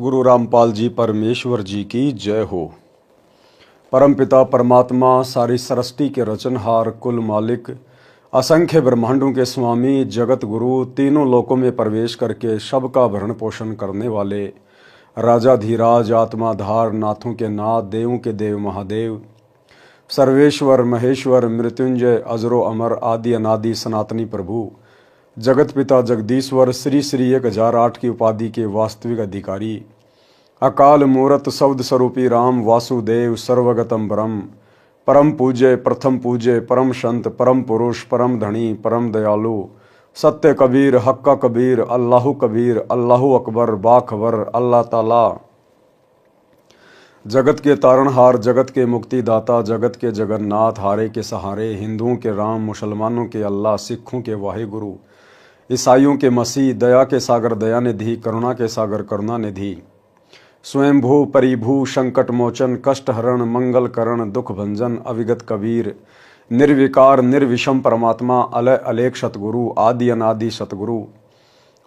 सतगुरु रामपाल जी परमेश्वर जी की जय हो। परमपिता परमात्मा सारी सृष्टि के रचनहार, कुल मालिक, असंख्य ब्रह्मांडों के स्वामी, जगत गुरु, तीनों लोकों में प्रवेश करके सबका भरण पोषण करने वाले राजाधीराज, आत्माधार, नाथों के नाथ, देवों के देव महादेव, सर्वेश्वर महेश्वर, मृत्युंजय, अजरो अमर, आदि अनादि सनातनी प्रभु, जगत पिता जगदीश्वर, श्री श्री 1008 की उपाधि के वास्तविक अधिकारी, अकाल मूरत शब्द स्वरूपी राम वासुदेव, सर्वगतम ब्रह्म, परम पूज्य, प्रथम पूज्य, परम संत, परम पुरुष, परम धनी, परम दयालु, सत्य कबीर, हक्का कबीर, अल्लाहु कबीर, अल्लाहु अकबर, बाखबर, अल्लाह ताला, जगत के तारणहार, जगत के मुक्तिदाता, जगत के जगन्नाथ, हारे के सहारे, हिंदुओं के राम, मुसलमानों के अल्लाह, सिखों के वाहिगुरु, ईसाइयों के मसीह, दया के सागर दया निधि, करुणा के सागर करुणा निधि, स्वयंभू परिभू, संकट मोचन, कष्ट हरण, मंगल करण, दुख भंजन, अविगत कबीर, निर्विकार निर्विषम परमात्मा, अलय अलेख सतगुरु, आदि अनादि सतगुरु,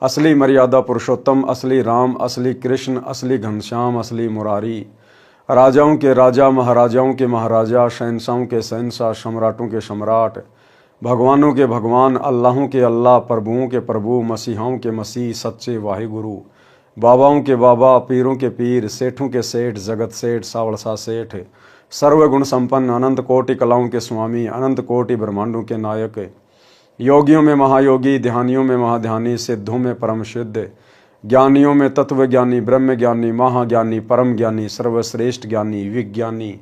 असली मर्यादा पुरुषोत्तम, असली राम, असली कृष्ण, असली घनश्याम, असली मुरारी, राजाओं के राजा, महाराजाओं के महाराजा, शहंशाहों के शहंशाह, सम्राटों के सम्राट, भगवानों के भगवान, अल्लाहों के अल्लाह, प्रभुओं के प्रभु, मसीहाओं के मसीह, सच्चे वाहिगुरु, बाबाओं के बाबा, पीरों के पीर, सेठों के सेठ, जगत सेठ, सावड़सा सेठ, सर्वगुण संपन्न, अनंत कोटि कलाओं के स्वामी, अनंत कोटि ब्रह्मांडों के नायक, योगियों में महायोगी, ध्यानियों में महाध्यानी, सिद्धों में परम सिद्ध, ज्ञानियों में तत्व ज्ञानी, ब्रह्म ज्ञानी, महाज्ञानी, परम ज्ञानी, सर्वश्रेष्ठ ज्ञानी, विज्ञानी,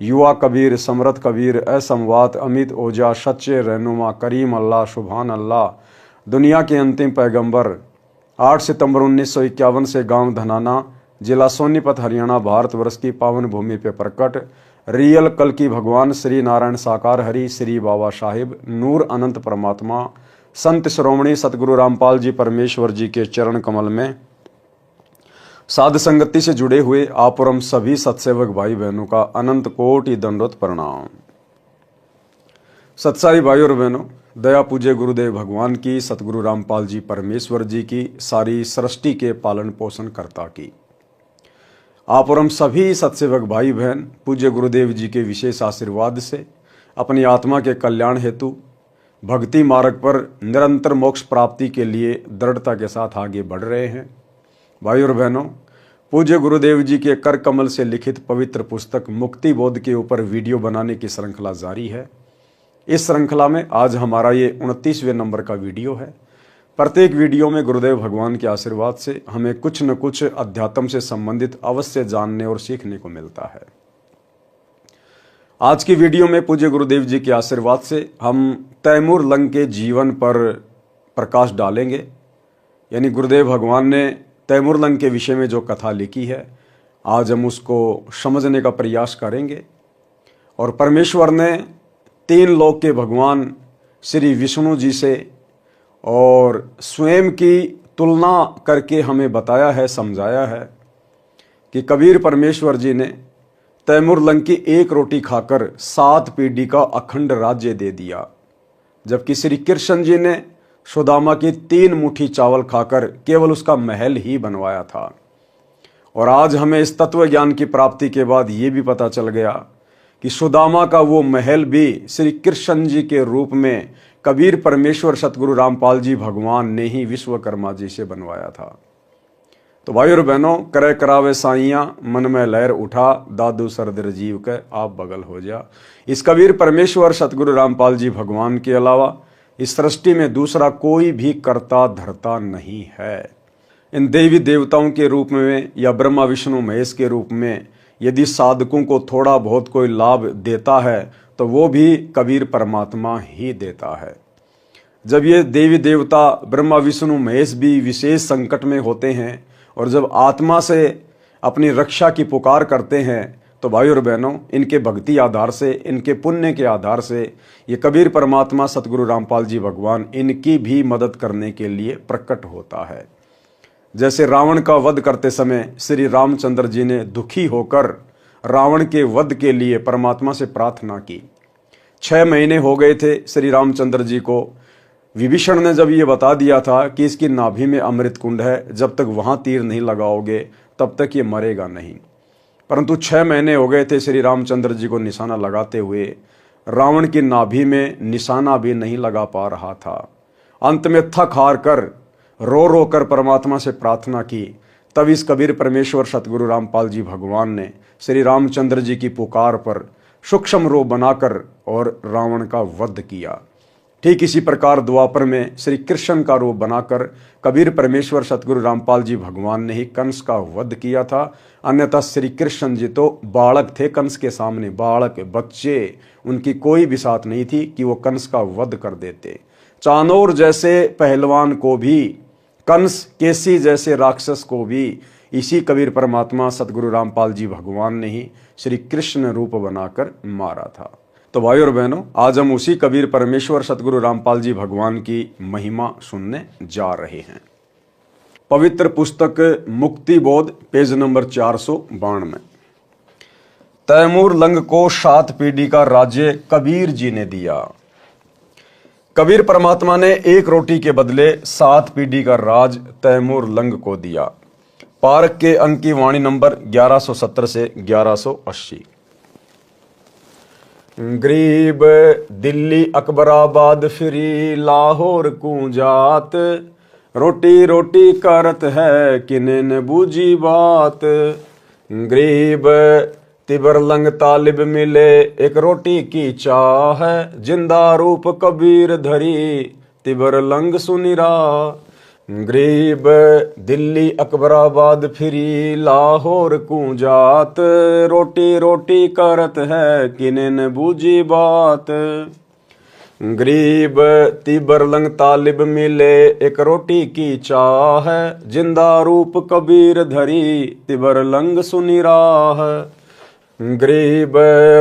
युवा कबीर, समरथ कबीर, असमवात, अमित ओजा, सच्चे रहनुमा, करीम अल्लाह, सुभान अल्लाह, दुनिया के अंतिम पैगंबर, 8 सितंबर 1951 से गांव धनाना, जिला सोनीपत, हरियाणा, भारतवर्ष की पावन भूमि पे प्रकट रियल कल की भगवान श्री नारायण साकार हरि, श्री बाबा साहिब, नूर अनंत परमात्मा, संत श्रोमणी सतगुरु रामपाल जी परमेश्वर जी के चरण कमल में साध संगति से जुड़े हुए आप और हम सभी सत्सेवक भाई बहनों का अनंत कोटि दंडवत प्रणाम। सत्साई भाई और बहनों, दया पूज्य गुरुदेव भगवान की, सतगुरु रामपाल जी परमेश्वर जी की, सारी सृष्टि के पालन पोषण कर्ता की, आप और हम सभी सत्सेवक भाई बहन पूज्य गुरुदेव जी के विशेष आशीर्वाद से अपनी आत्मा के कल्याण हेतु भक्ति मार्ग पर निरंतर मोक्ष प्राप्ति के लिए दृढ़ता के साथ आगे बढ़ रहे हैं। भाई और बहनों, पूज्य गुरुदेव जी के कर कमल से लिखित पवित्र पुस्तक मुक्ति बोध के ऊपर वीडियो बनाने की श्रृंखला जारी है। इस श्रृंखला में आज हमारा ये 29वें नंबर का वीडियो है। प्रत्येक वीडियो में गुरुदेव भगवान के आशीर्वाद से हमें कुछ न कुछ अध्यात्म से संबंधित अवश्य जानने और सीखने को मिलता है। आज की वीडियो में पूज्य गुरुदेव जी के आशीर्वाद से हम तैमूर लंग के जीवन पर प्रकाश डालेंगे। यानी गुरुदेव भगवान ने तैमूर लंग के विषय में जो कथा लिखी है, आज हम उसको समझने का प्रयास करेंगे। और परमेश्वर ने 3 लोक के भगवान श्री विष्णु जी से और स्वयं की तुलना करके हमें बताया है, समझाया है कि कबीर परमेश्वर जी ने तैमूर लंग की 1 रोटी खाकर 7 पीढ़ी का अखंड राज्य दे दिया, जबकि श्री कृष्ण जी ने सुदामा की 3 मुट्ठी चावल खाकर केवल उसका महल ही बनवाया था। और आज हमें इस तत्व ज्ञान की प्राप्ति के बाद ये भी पता चल गया कि सुदामा का वो महल भी श्री कृष्ण जी के रूप में कबीर परमेश्वर सतगुरु रामपाल जी भगवान ने ही विश्वकर्मा जी से बनवाया था। तो भाई और बहनों, करे करावे साइयां, मन में लहर उठा, दादू सरदर जीव के आप बगल हो जा। इस कबीर परमेश्वर सतगुरु रामपाल जी भगवान के अलावा इस सृष्टि में दूसरा कोई भी कर्ता धर्ता नहीं है। इन देवी देवताओं के रूप में या ब्रह्मा विष्णु महेश के रूप में यदि साधकों को थोड़ा बहुत कोई लाभ देता है तो वो भी कबीर परमात्मा ही देता है। जब ये देवी देवता ब्रह्मा विष्णु महेश भी विशेष संकट में होते हैं और जब आत्मा से अपनी रक्षा की पुकार करते हैं, तो भाई और बहनों, इनके भक्ति आधार से, इनके पुण्य के आधार से ये कबीर परमात्मा सतगुरु रामपाल जी भगवान इनकी भी मदद करने के लिए प्रकट होता है। जैसे रावण का वध करते समय श्री रामचंद्र जी ने दुखी होकर रावण के वध के लिए परमात्मा से प्रार्थना की। 6 महीने हो गए थे श्री रामचंद्र जी को। विभीषण ने जब ये बता दिया था कि इसकी नाभि में अमृत कुंड है, जब तक वहां तीर नहीं लगाओगे तब तक ये मरेगा नहीं। परंतु 6 महीने हो गए थे श्री रामचंद्र जी को निशाना लगाते हुए, रावण की नाभि में निशाना भी नहीं लगा पा रहा था। अंत में थक हार कर रो रो कर परमात्मा से प्रार्थना की। तब इस कबीर परमेश्वर सतगुरु रामपाल जी भगवान ने श्री रामचंद्र जी की पुकार पर सूक्ष्म रूप बनाकर और रावण का वध किया। ठीक इसी प्रकार द्वापर में श्री कृष्ण का रूप बनाकर कबीर परमेश्वर सतगुरु रामपाल जी भगवान ने ही कंस का वध किया था। अन्यथा श्री कृष्ण जी तो बालक थे, कंस के सामने बालक बच्चे, उनकी कोई भी साथ नहीं थी कि वो कंस का वध कर देते। चाणोर जैसे पहलवान को भी, कंस केसी जैसे राक्षस को भी इसी कबीर परमात्मा सतगुरु रामपाल जी भगवान ने ही श्री कृष्ण रूप बनाकर मारा था। तो भाई और बहनों, आज हम उसी कबीर परमेश्वर सतगुरु रामपाल जी भगवान की महिमा सुनने जा रहे हैं। पवित्र पुस्तक मुक्ति बोध पेज नंबर 492। तैमूर लंग को 7 पीढ़ी का राज्य कबीर जी ने दिया। कबीर परमात्मा ने 1 रोटी के बदले 7 पीढ़ी का राज तैमूर लंग को दिया। पारक के अंक की वाणी नंबर 1170 से 1180। गरीब दिल्ली अकबराबाद फिरी लाहौर कूंजात, रोटी रोटी करत है किने न बूझी बात। गरीब तिबर लंग तालिब मिले एक रोटी की चाह, जिंदा रूप कबीर धरी तिबर लंग सुनिरा। गरीब दिल्ली अकबराबाद फिरी लाहौर कूंजात, रोटी रोटी करत है किने न बूझी बात। गरीब तिबर लंग तालिब मिले एक रोटी की चाह, जिंदा रूप कबीर धरी तिबर लंग सुनी राह। गरीब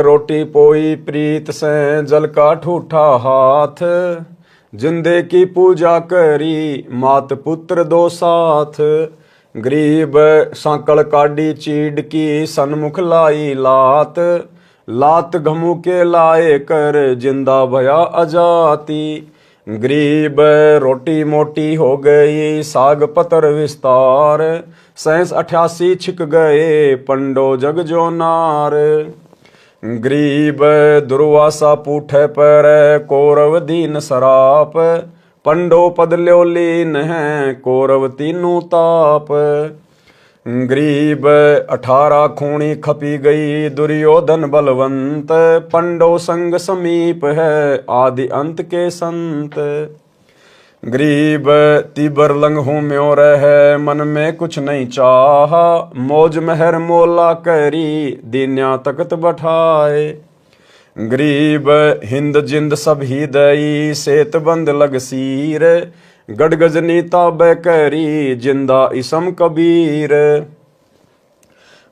रोटी पोई प्रीत से जल का ठूठा हाथ, जिंदे की पूजा करी मात पुत्र दो साथ। गरीब सांकड़ काडी चीड़ की सन्मुख लाई लात, लात घमू के लाए कर जिंदा भया अजाती। गरीब रोटी मोटी हो गई साग पतर विस्तार, 87 छिक गए पंडो जग जो नार। गरीब दुर्वासा पूठे पर कौरव दीन सराप, पंडो पद ल्यो लीन है कौरव तीनों ताप। गरीब 18 खूणी खपी गई दुर्योधन बलवंत, पंडो संग समीप है आदि अंत के संत। गरीब तिबर लंग हूँ म्यों रह मन में कुछ नहीं चाहा, मौज मेहर मोला करी दीन्या तकत बैठाए। गरीब हिंद जिंद सब ही दई सेत बंद लग सीर, गड़गजनी ताबे करी जिंदा इसम कबीर।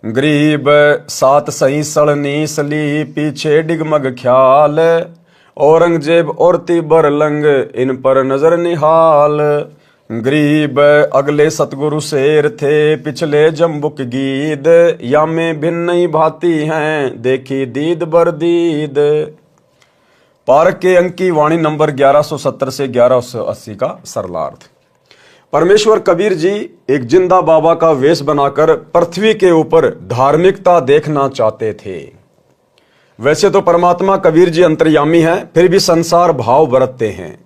गरीब 7 सही सड़नी सली पीछे डिगमग ख्याल, औरंगजेब और तिबर लंग इन पर नजर निहाल। गरीब अगले सतगुरु शेर थे पिछले जम्बुक गीद, या में भिन्न भांति हैं देखी दीद बरदीद। पारक के अंक की वाणी नंबर 1170 से 1180 का सरलार्थ। परमेश्वर कबीर जी एक जिंदा बाबा का वेश बनाकर पृथ्वी के ऊपर धार्मिकता देखना चाहते थे। वैसे तो परमात्मा कबीर जी अंतर्यामी हैं, फिर भी संसार भाव बरतते हैं।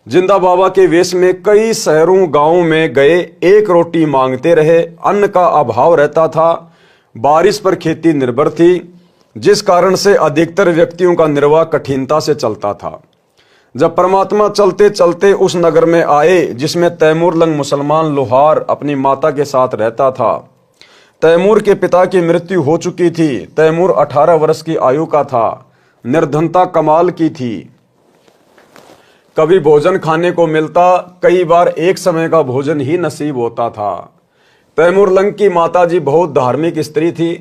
जिंदा बाबा के वेश में कई शहरों गांवों में गए, 1 रोटी मांगते रहे। अन्न का अभाव रहता था, बारिश पर खेती निर्भर थी, जिस कारण से अधिकतर व्यक्तियों का निर्वाह कठिनता से चलता था। जब परमात्मा चलते चलते उस नगर में आए जिसमें तैमूर लंग मुसलमान लोहार अपनी माता के साथ रहता था। तैमूर के पिता की मृत्यु हो चुकी थी। तैमूर 18 वर्ष की आयु का था। निर्धनता कमाल की थी। कभी भोजन खाने को मिलता, कई बार एक समय का भोजन ही नसीब होता था। तैमूर लंग की माताजी बहुत धार्मिक स्त्री थी।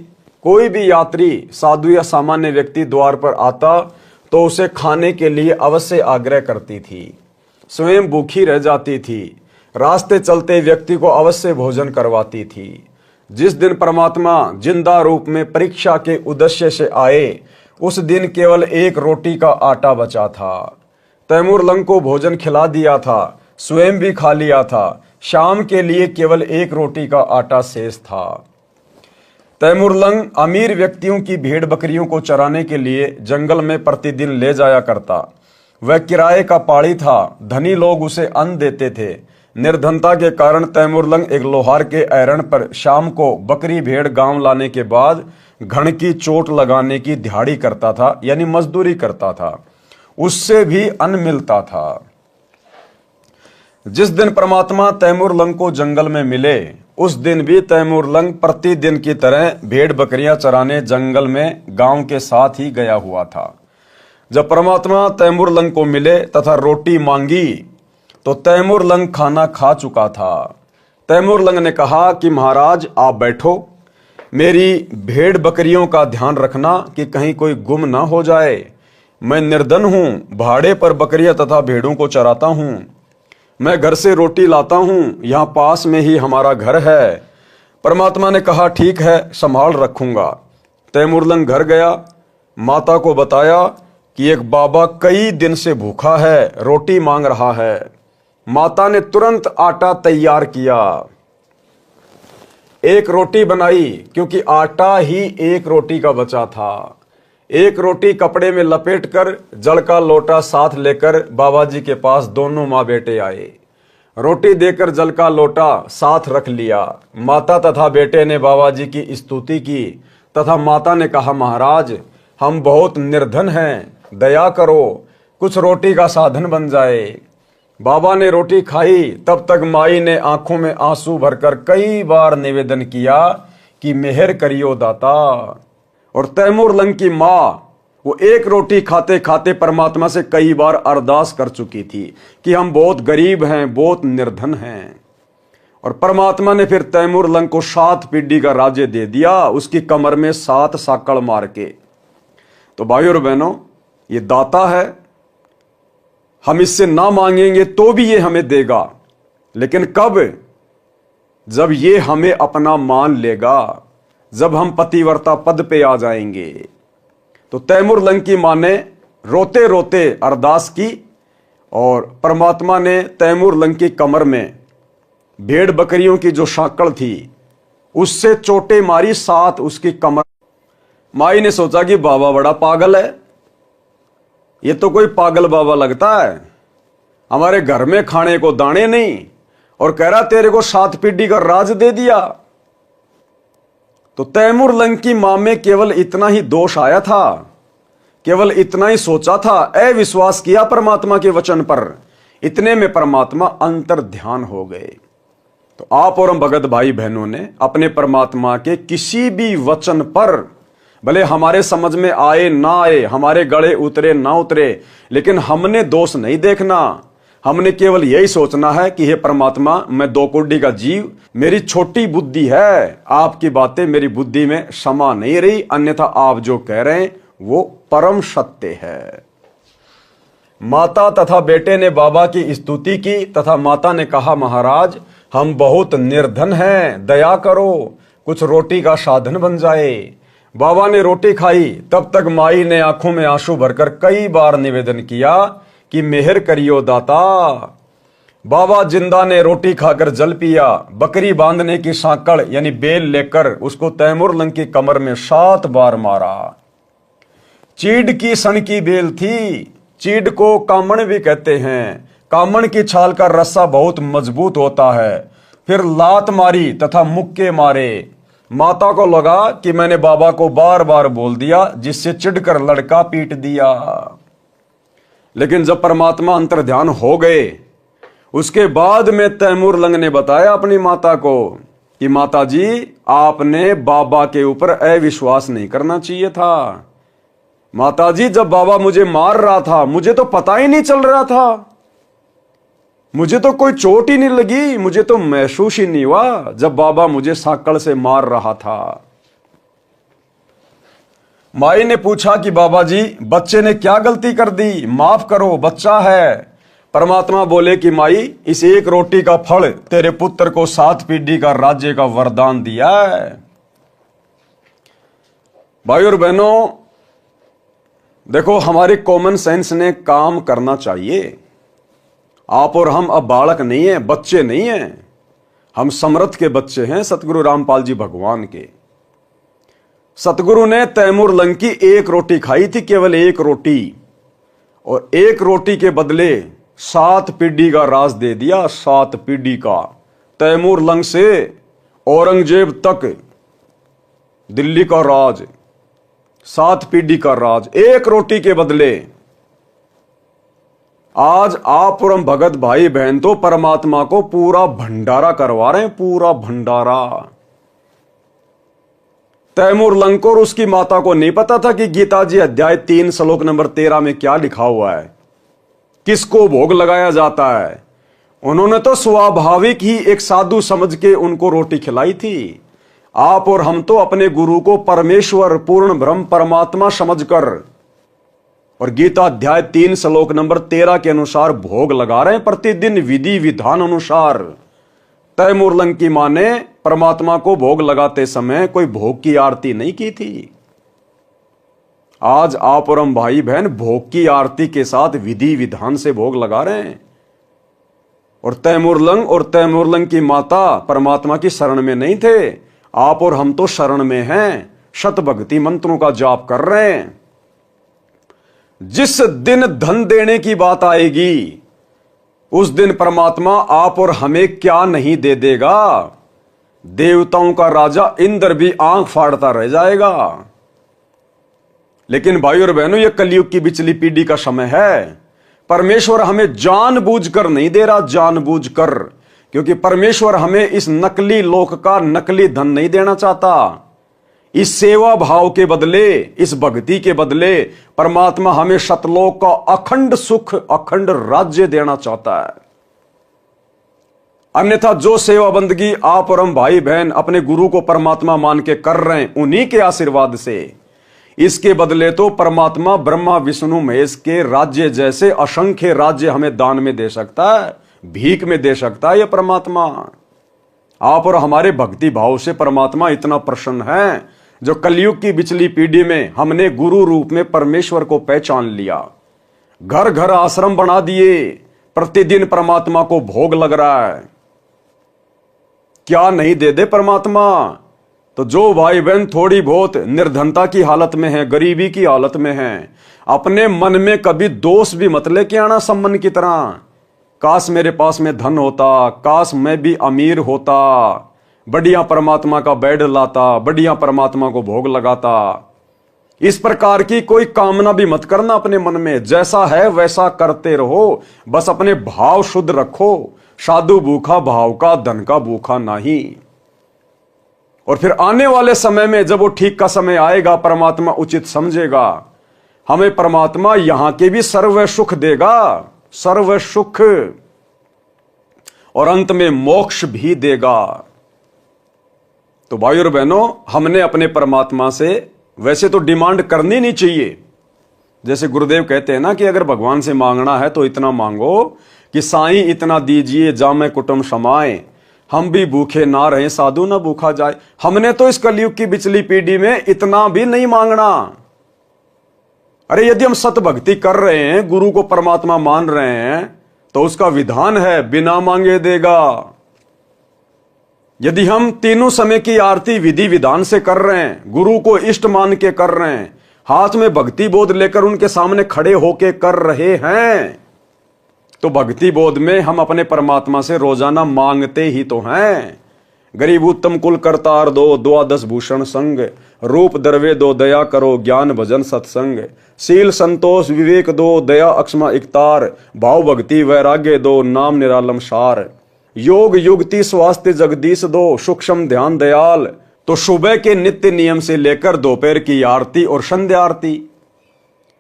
कोई भी यात्री, साधु या सामान्य व्यक्ति द्वार पर आता तो उसे खाने के लिए अवश्य आग्रह करती थी। स्वयं भूखी रह जाती थी। रास्ते चलते व्यक्ति को अवश्य भोजन करवाती थी। जिस दिन परमात्मा जिंदा रूप में परीक्षा के उद्देश्य से आए, उस दिन केवल 1 रोटी का आटा बचा था। तैमूर लंग को भोजन खिला दिया था, स्वयं भी खा लिया था। शाम के लिए केवल एक रोटी का आटा शेष था। तैमूरलंग अमीर व्यक्तियों की भेड़ बकरियों को चराने के लिए जंगल में प्रतिदिन ले जाया करता। वह किराए का पाड़ी था। धनी लोग उसे अन्न देते थे। निर्धनता के कारण तैमूरलंग एक लोहार के ऐरण पर शाम को बकरी भेड़ गांव लाने के बाद घण की चोट लगाने की दिहाड़ी करता था, यानी मजदूरी करता था। उससे भी अन्न मिलता था। जिस दिन परमात्मा तैमूरलंग को जंगल में मिले, उस दिन भी तैमूरलंग प्रतिदिन की तरह भेड़ बकरियां चराने जंगल में गांव के साथ ही गया हुआ था। जब परमात्मा तैमूरलंग को मिले तथा रोटी मांगी तो तैमूरलंग खाना खा चुका था। तैमूरलंग ने कहा कि महाराज आप बैठो, मेरी भेड़ बकरियों का ध्यान रखना कि कहीं कोई गुम ना हो जाए। मैं निर्धन हूं, भाड़े पर बकरियां तथा भेड़ों को चराता हूं। मैं घर से रोटी लाता हूं, यहां पास में ही हमारा घर है। परमात्मा ने कहा ठीक है, संभाल रखूंगा। तैमूरलंग घर गया, माता को बताया कि एक बाबा कई दिन से भूखा है, रोटी मांग रहा है। माता ने तुरंत आटा तैयार किया, एक रोटी बनाई, क्योंकि आटा ही एक रोटी का बचा था। एक रोटी कपड़े में लपेटकर जल का लोटा साथ लेकर बाबा जी के पास दोनों माँ बेटे आए। रोटी देकर जल का लोटा साथ रख लिया। माता तथा बेटे ने बाबा जी की स्तुति की तथा माता ने कहा महाराज हम बहुत निर्धन हैं, दया करो, कुछ रोटी का साधन बन जाए। बाबा ने रोटी खाई, तब तक माई ने आंखों में आंसू भरकर कई बार निवेदन किया कि मेहर करियो दाता। और तैमूरलंग की मां वो एक रोटी खाते खाते परमात्मा से कई बार अरदास कर चुकी थी कि हम बहुत गरीब हैं, बहुत निर्धन हैं। और परमात्मा ने फिर तैमूरलंग को 7 पीढ़ी का राज्य दे दिया, उसकी कमर में 7 साकड़ मार के। तो भाइयों और बहनों, ये दाता है, हम इससे ना मांगेंगे तो भी ये हमें देगा, लेकिन कब? जब ये हमें अपना मान लेगा, जब हम पतिव्रता पद पे आ जाएंगे। तो तैमूरलंग की मां ने रोते रोते अरदास की और परमात्मा ने तैमूरलंग की कमर में भेड़ बकरियों की जो साकड़ थी उससे चोटें मारी 7 उसकी कमर। माई ने सोचा कि बाबा बड़ा पागल है, ये तो कोई पागल बाबा लगता है, हमारे घर में खाने को दाने नहीं और कह रहा तेरे को 7 पीढ़ी का राज दे दिया। तो तैमूरलंग की मां में केवल इतना ही दोष आया था, केवल इतना ही सोचा था, अविश्वास किया परमात्मा के वचन पर। इतने में परमात्मा अंतर ध्यान हो गए। तो आप और हम भगत भाई बहनों ने अपने परमात्मा के किसी भी वचन पर, भले हमारे समझ में आए ना आए, हमारे गले उतरे ना उतरे, लेकिन हमने दोष नहीं देखना। हमने केवल यही सोचना है कि हे परमात्मा, मैं 2 कोड़ी का जीव, मेरी छोटी बुद्धि है, आपकी बातें मेरी बुद्धि में समा नहीं रही, अन्यथा आप जो कह रहे हैं वो परम सत्य है। माता तथा बेटे ने बाबा की स्तुति की तथा माता ने कहा महाराज हम बहुत निर्धन हैं, दया करो, कुछ रोटी का साधन बन जाए। बाबा ने रोटी खाई, तब तक माई ने आंखों में आंसू भरकर कई बार निवेदन किया कि मेहर करियो दाता। बाबा जिंदा ने रोटी खाकर जल पिया। बकरी बांधने की साकड़ यानी बेल लेकर उसको तैमूरलंग की कमर में 7 बार मारा। चीड़ की सन की बेल थी, चीड़ को कामण भी कहते हैं। कामण की छाल का रस्सा बहुत मजबूत होता है। फिर लात मारी तथा मुक्के मारे। माता को लगा कि मैंने बाबा को बार बार बोल दिया, जिससे चिढ़कर लड़का पीट दिया। लेकिन जब परमात्मा अंतर ध्यान हो गए, उसके बाद में तैमूरलंग ने बताया अपनी माता को कि माता जी आपने बाबा के ऊपर अविश्वास नहीं करना चाहिए था। माता जी जब बाबा मुझे मार रहा था मुझे तो पता ही नहीं चल रहा था, मुझे तो कोई चोट ही नहीं लगी, मुझे तो महसूस ही नहीं हुआ जब बाबा मुझे साकड़ से मार रहा था। माई ने पूछा कि बाबा जी बच्चे ने क्या गलती कर दी, माफ करो, बच्चा है। परमात्मा बोले कि माई इस एक रोटी का फल तेरे पुत्र को 7 पीढ़ी का राज्य का वरदान दिया है। भाई और बहनों देखो, हमारे कॉमन सेंस ने काम करना चाहिए। आप और हम अब बालक नहीं है, बच्चे नहीं हैं। हम समर्थ के बच्चे हैं सतगुरु रामपाल जी भगवान के। सतगुरु ने तैमूर लंग की एक रोटी खाई थी, केवल एक रोटी, और एक रोटी के बदले 7 पीढ़ी का राज दे दिया। 7 पीढ़ी का, तैमूर लंग से औरंगजेब तक दिल्ली का राज, 7 पीढ़ी का राज एक रोटी के बदले। आज आप और हम भगत भाई बहन तो परमात्मा को पूरा भंडारा करवा रहे हैं, पूरा भंडारा। तैमूर लंग को और उसकी माता को नहीं पता था कि गीता जी अध्याय 3 श्लोक नंबर 13 में क्या लिखा हुआ है, किसको भोग लगाया जाता है। उन्होंने तो स्वाभाविक ही एक साधु समझ के उनको रोटी खिलाई थी। आप और हम तो अपने गुरु को परमेश्वर, पूर्ण ब्रह्म, परमात्मा समझकर और गीता अध्याय 3 श्लोक नंबर 13 के अनुसार भोग लगा रहे हैं प्रतिदिन विधि विधान अनुसार। तैमूर लंग की मां ने परमात्मा को भोग लगाते समय कोई भोग की आरती नहीं की थी। आज आप और हम भाई बहन भोग की आरती के साथ विधि विधान से भोग लगा रहे हैं। और तैमूर लंग की माता परमात्मा की शरण में नहीं थे। आप और हम तो शरण में हैं, शत भक्ति मंत्रों का जाप कर रहे हैं। जिस दिन धन देने की बात आएगी उस दिन परमात्मा आप और हमें क्या नहीं दे देगा। देवताओं का राजा इंद्र भी आंख फाड़ता रह जाएगा। लेकिन भाई और बहनों, यह कलयुग की बिचली पीढ़ी का समय है। परमेश्वर हमें जानबूझकर नहीं दे रहा, जानबूझकर, क्योंकि परमेश्वर हमें इस नकली लोक का नकली धन नहीं देना चाहता। इस सेवा भाव के बदले, इस भक्ति के बदले परमात्मा हमें शतलोक का अखंड सुख, अखंड राज्य देना चाहता है। अन्यथा जो सेवा बंदगी आप और हम भाई बहन अपने गुरु को परमात्मा मान के कर रहे हैं उन्हीं के आशीर्वाद से, इसके बदले तो परमात्मा ब्रह्मा विष्णु महेश के राज्य जैसे असंख्य राज्य हमें दान में दे सकता है, भीख में दे सकता है। यह परमात्मा आप और हमारे भक्ति भाव से परमात्मा इतना प्रसन्न है, जो कलयुग की बिचली पीढ़ी में हमने गुरु रूप में परमेश्वर को पहचान लिया, घर घर आश्रम बना दिए, प्रतिदिन परमात्मा को भोग लग रहा है। क्या नहीं दे दे परमात्मा। तो जो भाई बहन थोड़ी बहुत निर्धनता की हालत में है, गरीबी की हालत में है, अपने मन में कभी दोष भी मत लेके आना सम्मन की तरह। काश मेरे पास में धन होता, काश मैं भी अमीर होता, बढ़िया परमात्मा का बेड लाता, बढ़िया परमात्मा को भोग लगाता। इस प्रकार की कोई कामना भी मत करना अपने मन में। जैसा है वैसा करते रहो, बस अपने भाव शुद्ध रखो। साधु भूखा भाव का, धन का भूखा नहीं। और फिर आने वाले समय में जब वो ठीक का समय आएगा, परमात्मा उचित समझेगा, हमें परमात्मा यहां के भी सर्व सुख देगा, सर्व सुख, और अंत में मोक्ष भी देगा। तो भाई और बहनों, हमने अपने परमात्मा से वैसे तो डिमांड करनी नहीं चाहिए। जैसे गुरुदेव कहते हैं ना कि अगर भगवान से मांगना है तो इतना मांगो कि साईं इतना दीजिए जामे कुटुंब समाए, हम भी भूखे ना रहे साधु ना भूखा जाए। हमने तो इस कलयुग की बिचली पीढ़ी में इतना भी नहीं मांगना। अरे यदि हम सत भक्ति कर रहे हैं, गुरु को परमात्मा मान रहे हैं, तो उसका विधान है बिना मांगे देगा। यदि हम तीनों समय की आरती विधि विधान से कर रहे हैं, गुरु को इष्ट मान के कर रहे हैं, हाथ में भक्ति बोध लेकर उनके सामने खड़े होके कर रहे हैं, तो भक्ति बोध में हम अपने परमात्मा से रोजाना मांगते ही तो हैं। गरीब उत्तम कुल करतार दो, द्वादश भूषण संग, रूप दरवे दो, दया करो ज्ञान भजन सत्संग, शील संतोष विवेक दो, दया अक्षमा इकतार, भाव भक्ति वैराग्य दो, नाम निरालम सार, योग युक्ति स्वास्थ्य जगदीश दो, सूक्ष्म ध्यान दयाल। तो सुबह के नित्य नियम से लेकर दोपहर की आरती और संध्या आरती,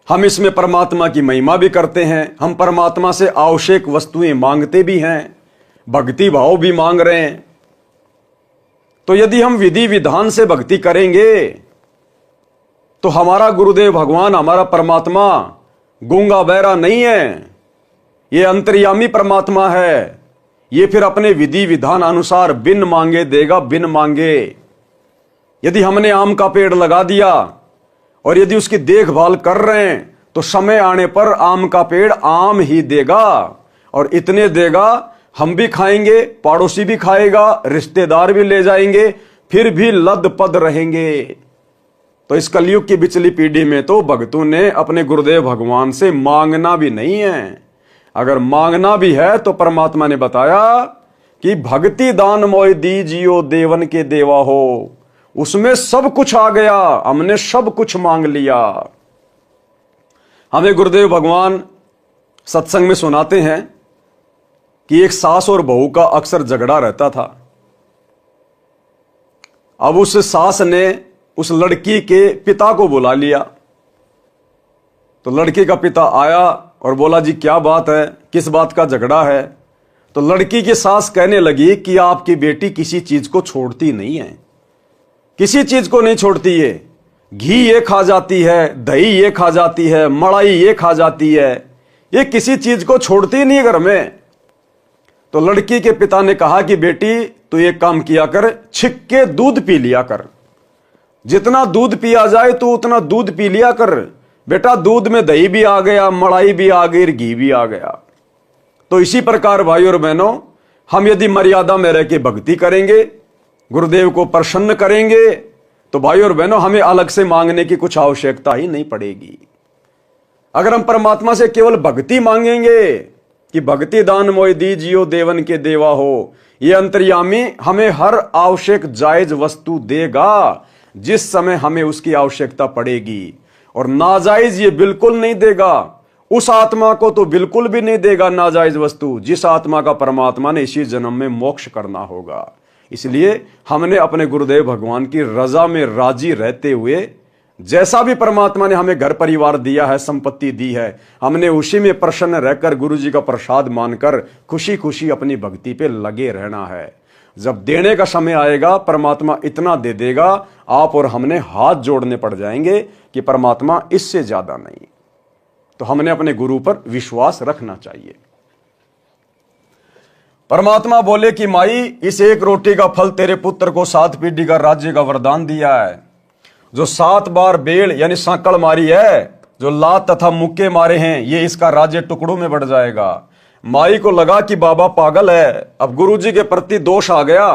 हम इसमें परमात्मा की महिमा भी करते हैं। हम परमात्मा से आवश्यक वस्तुएं मांगते भी हैं, भक्ति भाव भी मांग रहे हैं। तो यदि हम विधि विधान से भक्ति करेंगे तो हमारा गुरुदेव भगवान, हमारा परमात्मा गूंगा बहरा नहीं है, ये अंतर्यामी परमात्मा है। ये फिर अपने विधि विधान अनुसार बिन मांगे देगा, बिन मांगे। यदि हमने आम का पेड़ लगा दिया और यदि उसकी देखभाल कर रहे हैं तो समय आने पर आम का पेड़ आम ही देगा, और इतने देगा हम भी खाएंगे, पड़ोसी भी खाएगा, रिश्तेदार भी ले जाएंगे, फिर भी लदपद रहेंगे। तो इस कलयुग की बिचली पीढ़ी में तो भक्तों ने अपने गुरुदेव भगवान से मांगना भी नहीं है। अगर मांगना भी है तो परमात्मा ने बताया कि भक्ति दान मोय दीजियो देवन के देवा हो, उसमें सब कुछ आ गया, हमने सब कुछ मांग लिया। हमें गुरुदेव भगवान सत्संग में सुनाते हैं कि एक सास और बहू का अक्सर झगड़ा रहता था। अब उस सास ने उस लड़की के पिता को बुला लिया। तो लड़की का पिता आया और बोला, जी क्या बात है, किस बात का झगड़ा है? तो लड़की की सास कहने लगी कि आपकी बेटी किसी चीज को छोड़ती नहीं है, किसी चीज को नहीं छोड़ती है। घी ये खा जाती है, दही ये खा जाती है, मलाई ये खा जाती है, ये किसी चीज को छोड़ती नहीं घर में। तो लड़की के पिता ने कहा कि बेटी तू एक काम किया कर, छिक के दूध पी लिया कर, जितना दूध पिया जाए तो उतना दूध पी लिया कर। बेटा दूध में दही भी आ गया, मलाई भी आ गई, घी भी आ गया। तो इसी प्रकार भाई और बहनों, हम यदि मर्यादा में रह के भक्ति करेंगे, गुरुदेव को प्रसन्न करेंगे, तो भाई और बहनों हमें अलग से मांगने की कुछ आवश्यकता ही नहीं पड़ेगी। अगर हम परमात्मा से केवल भक्ति मांगेंगे कि भक्ति दान मोय दीजियो देवन के देवा हो, ये अंतर्यामी हमें हर आवश्यक जायज वस्तु देगा जिस समय हमें उसकी आवश्यकता पड़ेगी, और नाजायज ये बिल्कुल नहीं देगा। उस आत्मा को तो बिल्कुल भी नहीं देगा नाजायज वस्तु जिस आत्मा का परमात्मा ने इसी जन्म में मोक्ष करना होगा। इसलिए हमने अपने गुरुदेव भगवान की रजा में राजी रहते हुए, जैसा भी परमात्मा ने हमें घर परिवार दिया है, संपत्ति दी है, हमने उसी में प्रसन्न रहकर गुरु जी का प्रसाद मानकर खुशी खुशी अपनी भक्ति पे लगे रहना है। जब देने का समय आएगा परमात्मा इतना दे देगा, आप और हमने हाथ जोड़ने पड़ जाएंगे कि परमात्मा इससे ज्यादा नहीं। तो हमने अपने गुरु पर विश्वास रखना चाहिए। परमात्मा बोले कि माई, इस एक रोटी का फल तेरे पुत्र को 7 पीढ़ी का राज्य का वरदान दिया है। जो 7 बार बेल यानी सांकड़ मारी है, जो लात तथा मुक्के मारे हैं, ये इसका राज्य टुकड़ों में बढ़ जाएगा। माई को लगा कि बाबा पागल है, अब गुरुजी के प्रति दोष आ गया,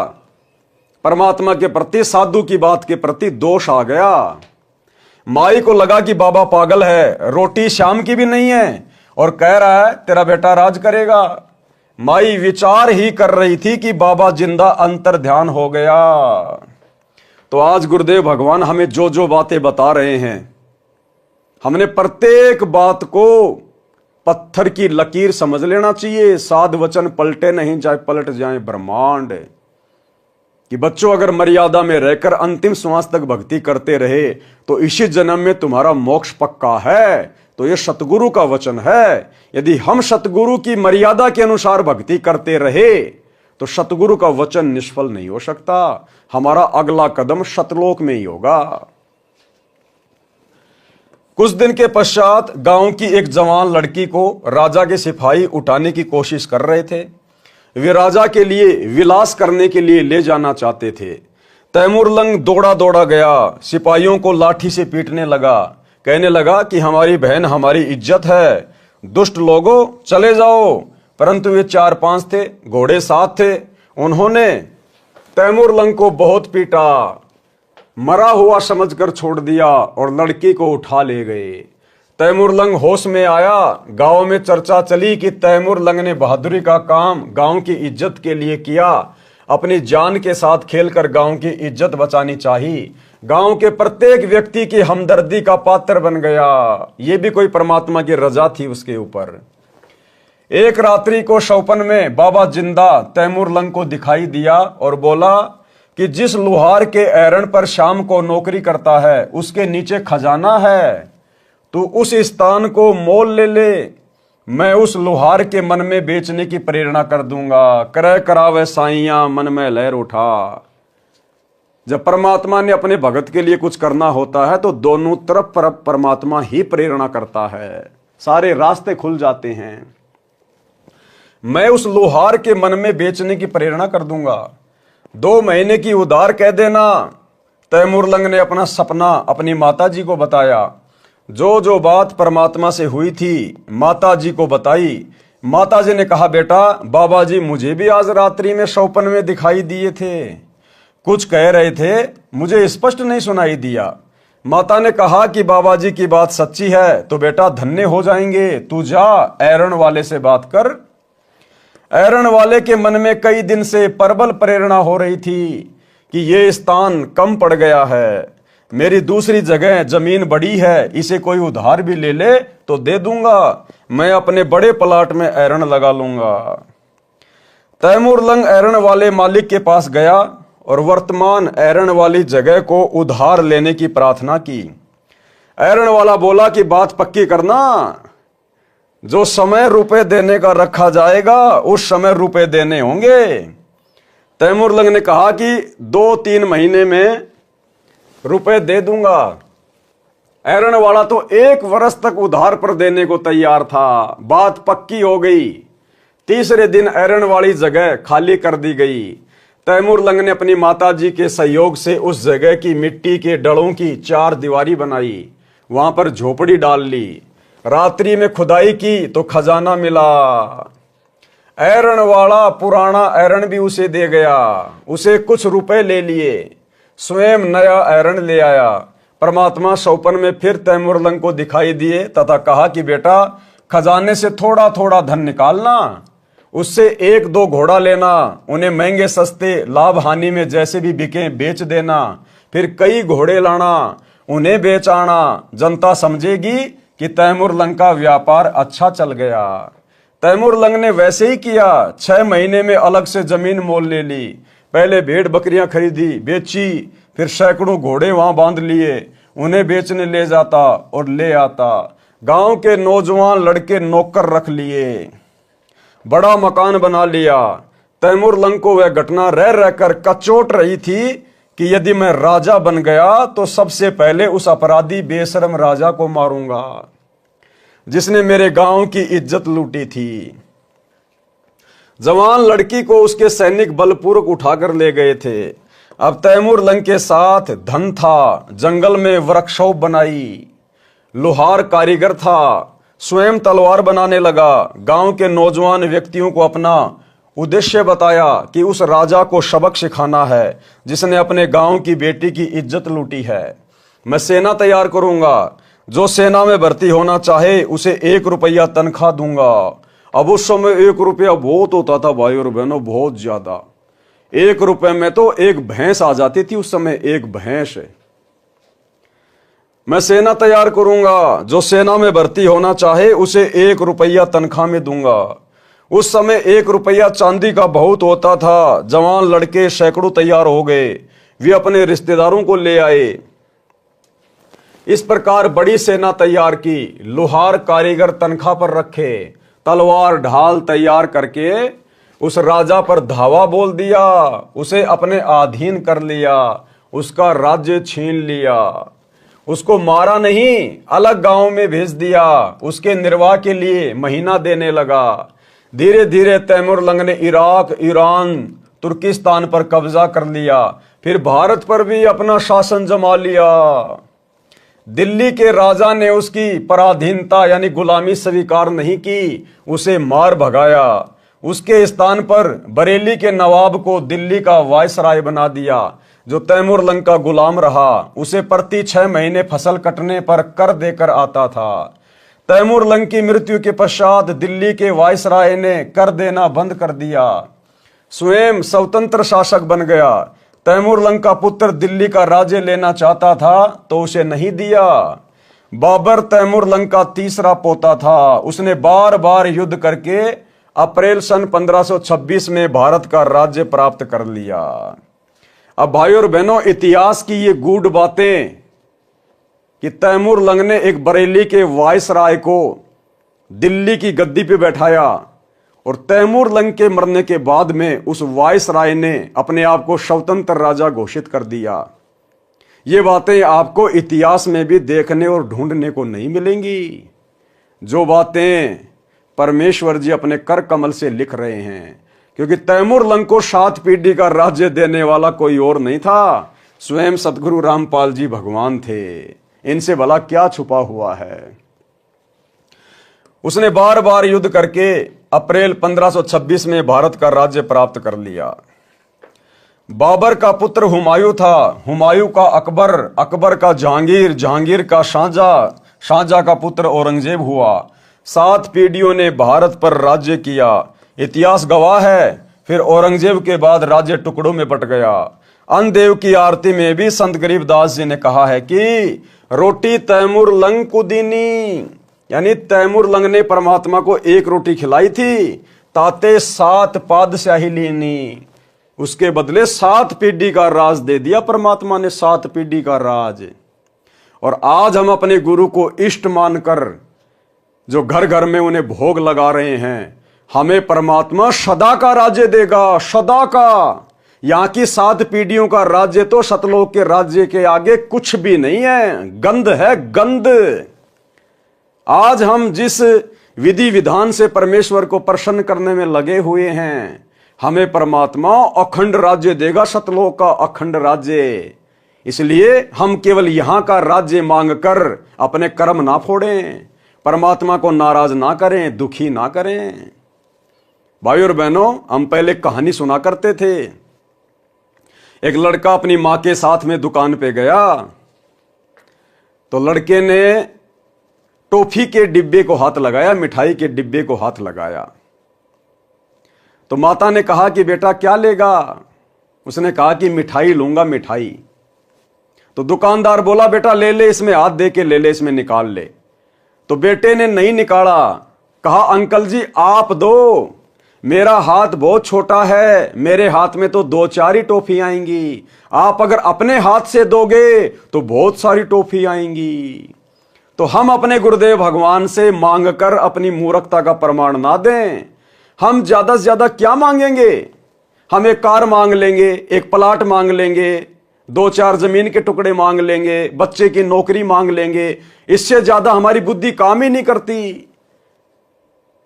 परमात्मा के प्रति, साधु की बात के प्रति दोष आ गया। माई को लगा कि बाबा पागल है, रोटी शाम की भी नहीं है और कह रहा है तेरा बेटा राज करेगा। माई विचार ही कर रही थी कि बाबा जिंदा अंतर ध्यान हो गया। तो आज गुरुदेव भगवान हमें जो जो बातें बता रहे हैं, हमने प्रत्येक बात को पत्थर की लकीर समझ लेना चाहिए। साध वचन पलटे नहीं, चाहे पलट जाए ब्रह्मांड। कि बच्चों अगर मर्यादा में रहकर अंतिम श्वास तक भक्ति करते रहे तो इसी जन्म में तुम्हारा मोक्ष पक्का है। तो यह सतगुरु का वचन है। यदि हम सतगुरु की मर्यादा के अनुसार भक्ति करते रहे तो सतगुरु का वचन निष्फल नहीं हो सकता। हमारा अगला कदम सतलोक में ही होगा। कुछ दिन के पश्चात गांव की एक जवान लड़की को राजा के सिपाही उठाने की कोशिश कर रहे थे। वे राजा के लिए विलास करने के लिए ले जाना चाहते थे। तैमूर लंग दौड़ा दौड़ा गया, सिपाहियों को लाठी से पीटने लगा, कहने लगा कि हमारी बहन हमारी इज्जत है, दुष्ट लोगों चले जाओ। परंतु वे 4-5 थे, घोड़े 7 थे। उन्होंने तैमूर लंग को बहुत पीटा, मरा हुआ समझकर छोड़ दिया और लड़की को उठा ले गए। तैमूर लंग होश में आया। गांव में चर्चा चली कि तैमूर लंग ने बहादुरी का काम गांव की इज्जत के लिए किया। अपनी जान के साथ खेलकर गांव की इज्जत बचानी चाहिए। गांव के प्रत्येक व्यक्ति की हमदर्दी का पात्र बन गया। ये भी कोई परमात्मा की रजा थी उसके ऊपर। एक रात्रि को सौपन में बाबा जिंदा तैमूर लंग को दिखाई दिया और बोला कि जिस लुहार के एरण पर शाम को नौकरी करता है उसके नीचे खजाना है, तू उस स्थान को मोल ले ले। मैं उस लुहार के मन में बेचने की प्रेरणा कर दूंगा। क्रय करावे साइयां मन में लहर उठा। जब परमात्मा ने अपने भगत के लिए कुछ करना होता है तो दोनों तरफ परमात्मा ही प्रेरणा करता है, सारे रास्ते खुल जाते हैं। मैं उस लोहार के मन में बेचने की प्रेरणा कर दूंगा, 2 महीने की उधार कह देना। तैमूर लंग ने अपना सपना अपनी माता जी को बताया। जो जो बात परमात्मा से हुई थी माता जी को बताई। माता जी ने कहा, बेटा बाबा जी मुझे भी आज रात्रि में स्वप्न में दिखाई दिए थे, कुछ कह रहे थे, मुझे स्पष्ट नहीं सुनाई दिया। माता ने कहा कि बाबा जी की बात सच्ची है तो बेटा धन्य हो जाएंगे, तू जा ऐरण वाले से बात कर। ऐरण वाले के मन में कई दिन से प्रबल प्रेरणा हो रही थी कि ये स्थान कम पड़ गया है, मेरी दूसरी जगह जमीन बड़ी है, इसे कोई उधार भी ले ले तो दे दूंगा, मैं अपने बड़े प्लाट में ऐरण लगा लूंगा। तैमूर लंग ऐरण वाले मालिक के पास गया और वर्तमान ऐरण वाली जगह को उधार लेने की प्रार्थना की। ऐरण वाला बोला कि बात पक्की करना, जो समय रुपए देने का रखा जाएगा उस समय रुपए देने होंगे। तैमूर लंग ने कहा कि 2-3 महीने में रुपए दे दूंगा। ऐरण वाला तो 1 वर्ष तक उधार पर देने को तैयार था। बात पक्की हो गई। तीसरे दिन ऐरण वाली जगह खाली कर दी गई। तैमूर लंग ने अपनी माताजी के सहयोग से उस जगह की मिट्टी के डलों की 4 दीवारी बनाई, वहां पर झोपड़ी डाल ली। रात्रि में खुदाई की तो खजाना मिला। ऐरण वाला पुराना ऐरण भी उसे दे गया, उसे कुछ रुपए ले लिए, स्वयं नया ऐरण ले आया। परमात्मा स्वप्न में फिर तैमूर लंग को दिखाई दिए तथा कहा कि बेटा खजाने से थोड़ा थोड़ा धन निकालना, उससे 1-2 घोड़ा लेना, उन्हें महंगे सस्ते लाभ हानि में जैसे भी बिके बेच देना, फिर कई घोड़े लाना, उन्हें बेच आना। जनता समझेगी कि तैमूर लंग का व्यापार अच्छा चल गया। तैमूर लंग ने वैसे ही किया। 6 महीने में अलग से जमीन मोल ले ली। पहले भेड़ बकरियां खरीदी, बेची, फिर सैकड़ों घोड़े वहां बांध लिए, उन्हें बेचने ले जाता और ले आता। गांव के नौजवान लड़के नौकर रख लिए, बड़ा मकान बना लिया। तैमूर लंग को वह घटना रह रहकर कचोट रही थी कि यदि मैं राजा बन गया तो सबसे पहले उस अपराधी बेशरम राजा को मारूंगा जिसने मेरे गांव की इज्जत लूटी थी। जवान लड़की को उसके सैनिक बलपूर्वक उठाकर ले गए थे। अब तैमूर लंग के साथ धन था, जंगल में वर्कशॉप बनाई, लोहार कारीगर था, स्वयं तलवार बनाने लगा। गांव के नौजवान व्यक्तियों को अपना उद्देश्य बताया कि उस राजा को सबक सिखाना है जिसने अपने गांव की बेटी की इज्जत लूटी है। मैं सेना तैयार करूंगा, जो सेना में भर्ती होना चाहे उसे 1 रुपया तनख्वाह दूंगा। अब उस समय 1 रुपया बहुत होता था भाई और बहनों, बहुत ज्यादा। 1 रुपए में तो एक भैंस आ जाती थी उस समय, एक भैंस। मैं सेना तैयार करूंगा, जो सेना में भर्ती होना चाहे उसे 1 रुपया तनख्वाह में दूंगा। उस समय 1 रुपया चांदी का बहुत होता था। जवान लड़के सैकड़ों तैयार हो गए, वे अपने रिश्तेदारों को ले आए। इस प्रकार बड़ी सेना तैयार की, लोहार कारीगर तनख्वाह पर रखे, तलवार ढाल तैयार करके उस राजा पर धावा बोल दिया, उसे अपने अधीन कर लिया, उसका राज्य छीन लिया। उसको मारा नहीं, अलग गांव में भेज दिया, उसके निर्वाह के लिए महीना देने लगा। धीरे धीरे तैमूर लंग ने इराक, ईरान, तुर्किस्तान पर कब्जा कर लिया, फिर भारत पर भी अपना शासन जमा लिया। दिल्ली के राजा ने उसकी पराधीनता यानी गुलामी स्वीकार नहीं की, उसे मार भगाया। उसके स्थान पर बरेली के नवाब को दिल्ली का वायसराय बना दिया, जो तैमूर लंग का गुलाम रहा। उसे प्रति 6 महीने फसल कटने पर कर देकर आता था। तैमूर लंग की मृत्यु के पश्चात दिल्ली के वायसराय ने कर देना बंद कर दिया, स्वयं स्वतंत्र शासक बन गया। तैमूर लंग का पुत्र दिल्ली का राज्य लेना चाहता था तो उसे नहीं दिया। बाबर तैमूर लंग का तीसरा पोता था। उसने बार बार युद्ध करके अप्रैल सन 1526 में भारत का राज्य प्राप्त कर लिया। अब भाई और बहनों, इतिहास की ये गूढ़ बातें कि तैमूर लंग ने एक बरेली के वायसराय को दिल्ली की गद्दी पे बैठाया और तैमूर लंग के मरने के बाद में उस वायसराय ने अपने आप को स्वतंत्र राजा घोषित कर दिया। ये बातें आपको इतिहास में भी देखने और ढूंढने को नहीं मिलेंगी। जो बातें परमेश्वर जी अपने कर कमल से लिख रहे हैं, क्योंकि तैमूर लंग को 7 पीढ़ी का राज्य देने वाला कोई और नहीं था, स्वयं सतगुरु रामपाल जी भगवान थे। इनसे भला क्या छुपा हुआ है। उसने बार बार युद्ध करके अप्रैल 1526 में भारत का राज्य प्राप्त कर लिया। बाबर का पुत्र हुमायूं था, हुमायूं का अकबर, अकबर का जहांगीर, जहांगीर का शाहजहां, शाहजहां का पुत्र औरंगजेब हुआ। 7 पीढ़ियों ने भारत पर राज्य किया। इतिहास गवाह है, फिर औरंगजेब के बाद राज्य टुकड़ों में बट गया। अन्नदेव की आरती में भी संत गरीबदास जी ने कहा है कि रोटी तैमूर लंग को दीनी, यानी तैमूर लंग ने परमात्मा को एक रोटी खिलाई थी, ताते 7 पातशाही लीनी, उसके बदले 7 पीढ़ी का राज दे दिया परमात्मा ने, 7 पीढ़ी का राज। और आज हम अपने गुरु को इष्ट मानकर जो घर घर में उन्हें भोग लगा रहे हैं, हमें परमात्मा सदा का राज्य देगा, सदा का। यहां की 7 पीढ़ियों का राज्य तो सतलोक के राज्य के आगे कुछ भी नहीं है, गंध है, गंध। आज हम जिस विधि विधान से परमेश्वर को प्रसन्न करने में लगे हुए हैं, हमें परमात्मा अखंड राज्य देगा, सतलोक का अखंड राज्य। इसलिए हम केवल यहां का राज्य मांगकर अपने कर्म ना फोड़ें, परमात्मा को नाराज ना करें, दुखी ना करें। भाइयों और बहनों, हम पहले कहानी सुना करते थे। एक लड़का अपनी मां के साथ में दुकान पे गया, तो लड़के ने टॉफी के डिब्बे को हाथ लगाया, मिठाई के डिब्बे को हाथ लगाया। तो माता ने कहा कि बेटा क्या लेगा? उसने कहा कि मिठाई लूंगा, मिठाई। तो दुकानदार बोला बेटा ले ले, इसमें हाथ दे के ले ले, इसमें निकाल ले। तो बेटे ने नहीं निकाला, कहा अंकल जी आप दो, मेरा हाथ बहुत छोटा है, मेरे हाथ में तो 2-4 ही टॉफी आएंगी, आप अगर अपने हाथ से दोगे तो बहुत सारी टॉफी आएंगी। तो हम अपने गुरुदेव भगवान से मांगकर अपनी मूर्खता का प्रमाण ना दें। हम ज्यादा से ज्यादा क्या मांगेंगे? हम एक कार मांग लेंगे, एक प्लाट मांग लेंगे, 2-4 जमीन के टुकड़े मांग लेंगे, बच्चे की नौकरी मांग लेंगे। इससे ज्यादा हमारी बुद्धि काम ही नहीं करती।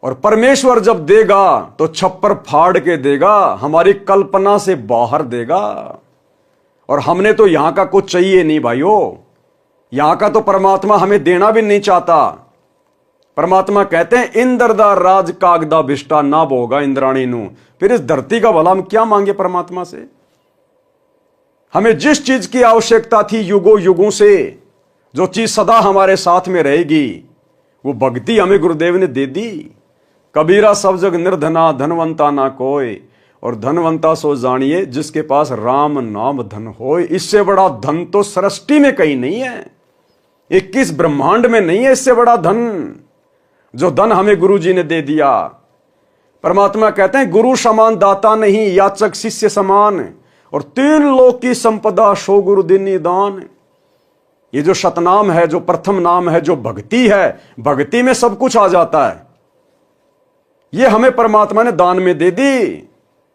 और परमेश्वर जब देगा तो छप्पर फाड़ के देगा, हमारी कल्पना से बाहर देगा। और हमने तो यहां का कुछ चाहिए नहीं भाइयों, यहां का तो परमात्मा हमें देना भी नहीं चाहता। परमात्मा कहते हैं इंद्रदा राज कागदा भिष्टा ना भोगा इंद्राणी नु। फिर इस धरती का भला हम क्या मांगे परमात्मा से? हमें जिस चीज की आवश्यकता थी युगों युगों से, जो चीज सदा हमारे साथ में रहेगी, वो भक्ति हमें गुरुदेव ने दे दी। कबीरा सब जग निर्धना धनवंता ना कोई, और धनवंता सो जानिए जिसके पास राम नाम धन होए। इससे बड़ा धन तो सृष्टि में कहीं नहीं है, 21 ब्रह्मांड में नहीं है इससे बड़ा धन, जो धन हमें गुरु जी ने दे दिया। परमात्मा कहते हैं गुरु समान दाता नहीं, याचक शिष्य समान, और 3 लोक की संपदा सो गुरु दीनी दान। ये जो सतनाम है, जो प्रथम नाम है, जो भक्ति है, भक्ति में सब कुछ आ जाता है। ये हमें परमात्मा ने दान में दे दी।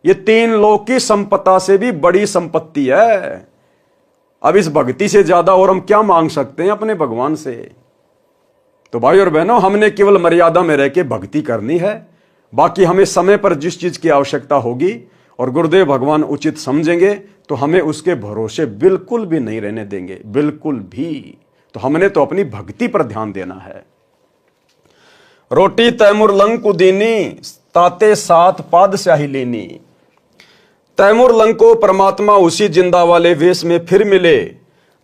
ये 3 लोक की संपदा से भी बड़ी संपत्ति है। अब इस भक्ति से ज्यादा और हम क्या मांग सकते हैं अपने भगवान से? तो भाई और बहनों, हमने केवल मर्यादा में रह के भक्ति करनी है। बाकी हमें समय पर जिस चीज की आवश्यकता होगी और गुरुदेव भगवान उचित समझेंगे तो हमें उसके भरोसे बिल्कुल भी नहीं रहने देंगे, बिल्कुल भी। तो हमने तो अपनी भक्ति पर ध्यान देना है। रोटी तैमूर लंग को दीनी, ताते 7 पातशाही लेनी। तैमूर लंग को परमात्मा उसी जिंदा वाले वेश में फिर मिले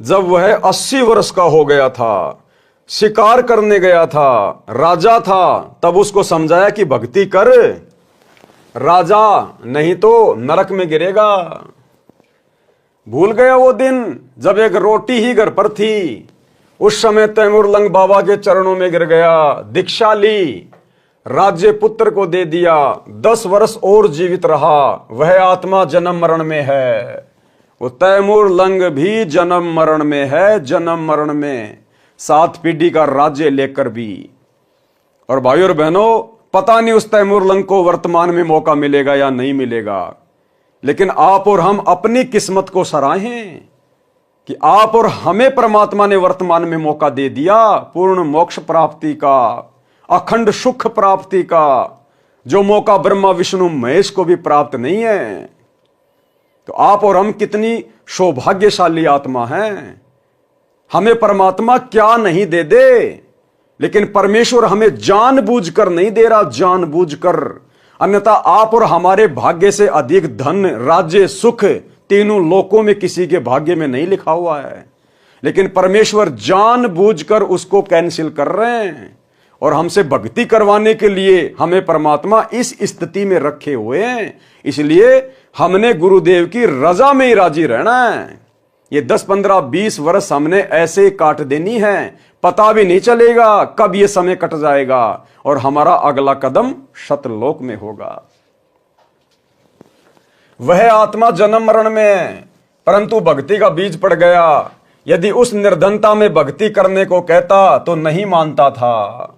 जब वह 80 वर्ष का हो गया था, शिकार करने गया था, राजा था। तब उसको समझाया कि भक्ति कर राजा, नहीं तो नरक में गिरेगा। भूल गया वो दिन जब एक रोटी ही घर पर थी। उस समय तैमूर लंग बाबा के चरणों में गिर गया, दीक्षा ली, राज्य पुत्र को दे दिया। 10 वर्ष और जीवित रहा। वह आत्मा जन्म मरण में है। वो तैमूर लंग भी जन्म मरण में है, जन्म मरण में, 7 पीढ़ी का राज्य लेकर भी। और भाइयों और बहनों, पता नहीं उस तैमूर लंग को वर्तमान में मौका मिलेगा या नहीं मिलेगा, लेकिन आप और हम अपनी किस्मत को सराहें कि आप और हमें परमात्मा ने वर्तमान में मौका दे दिया पूर्ण मोक्ष प्राप्ति का, अखंड सुख प्राप्ति का, जो मौका ब्रह्मा विष्णु महेश को भी प्राप्त नहीं है। तो आप और हम कितनी सौभाग्यशाली आत्मा हैं। हमें परमात्मा क्या नहीं दे दे। लेकिन परमेश्वर हमें जानबूझकर नहीं दे रहा, जानबूझकर। अन्यथा आप और हमारे भाग्य से अधिक धन, राज्य, सुख तीनों लोकों में किसी के भाग्य में नहीं लिखा हुआ है, लेकिन परमेश्वर जानबूझकर उसको कैंसिल कर रहे हैं और हमसे भक्ति करवाने के लिए हमें परमात्मा इस स्थिति में रखे हुए हैं। इसलिए हमने गुरुदेव की रजा में ही राजी रहना है। ये 10, 15, 20 वर्ष हमने ऐसे ही काट देनी है, पता भी नहीं चलेगा कब ये समय कट जाएगा और हमारा अगला कदम सतलोक में होगा। वह आत्मा जन्म मरण में है, परंतु भक्ति का बीज पड़ गया। यदि उस निर्धनता में भक्ति करने को कहता तो नहीं मानता था।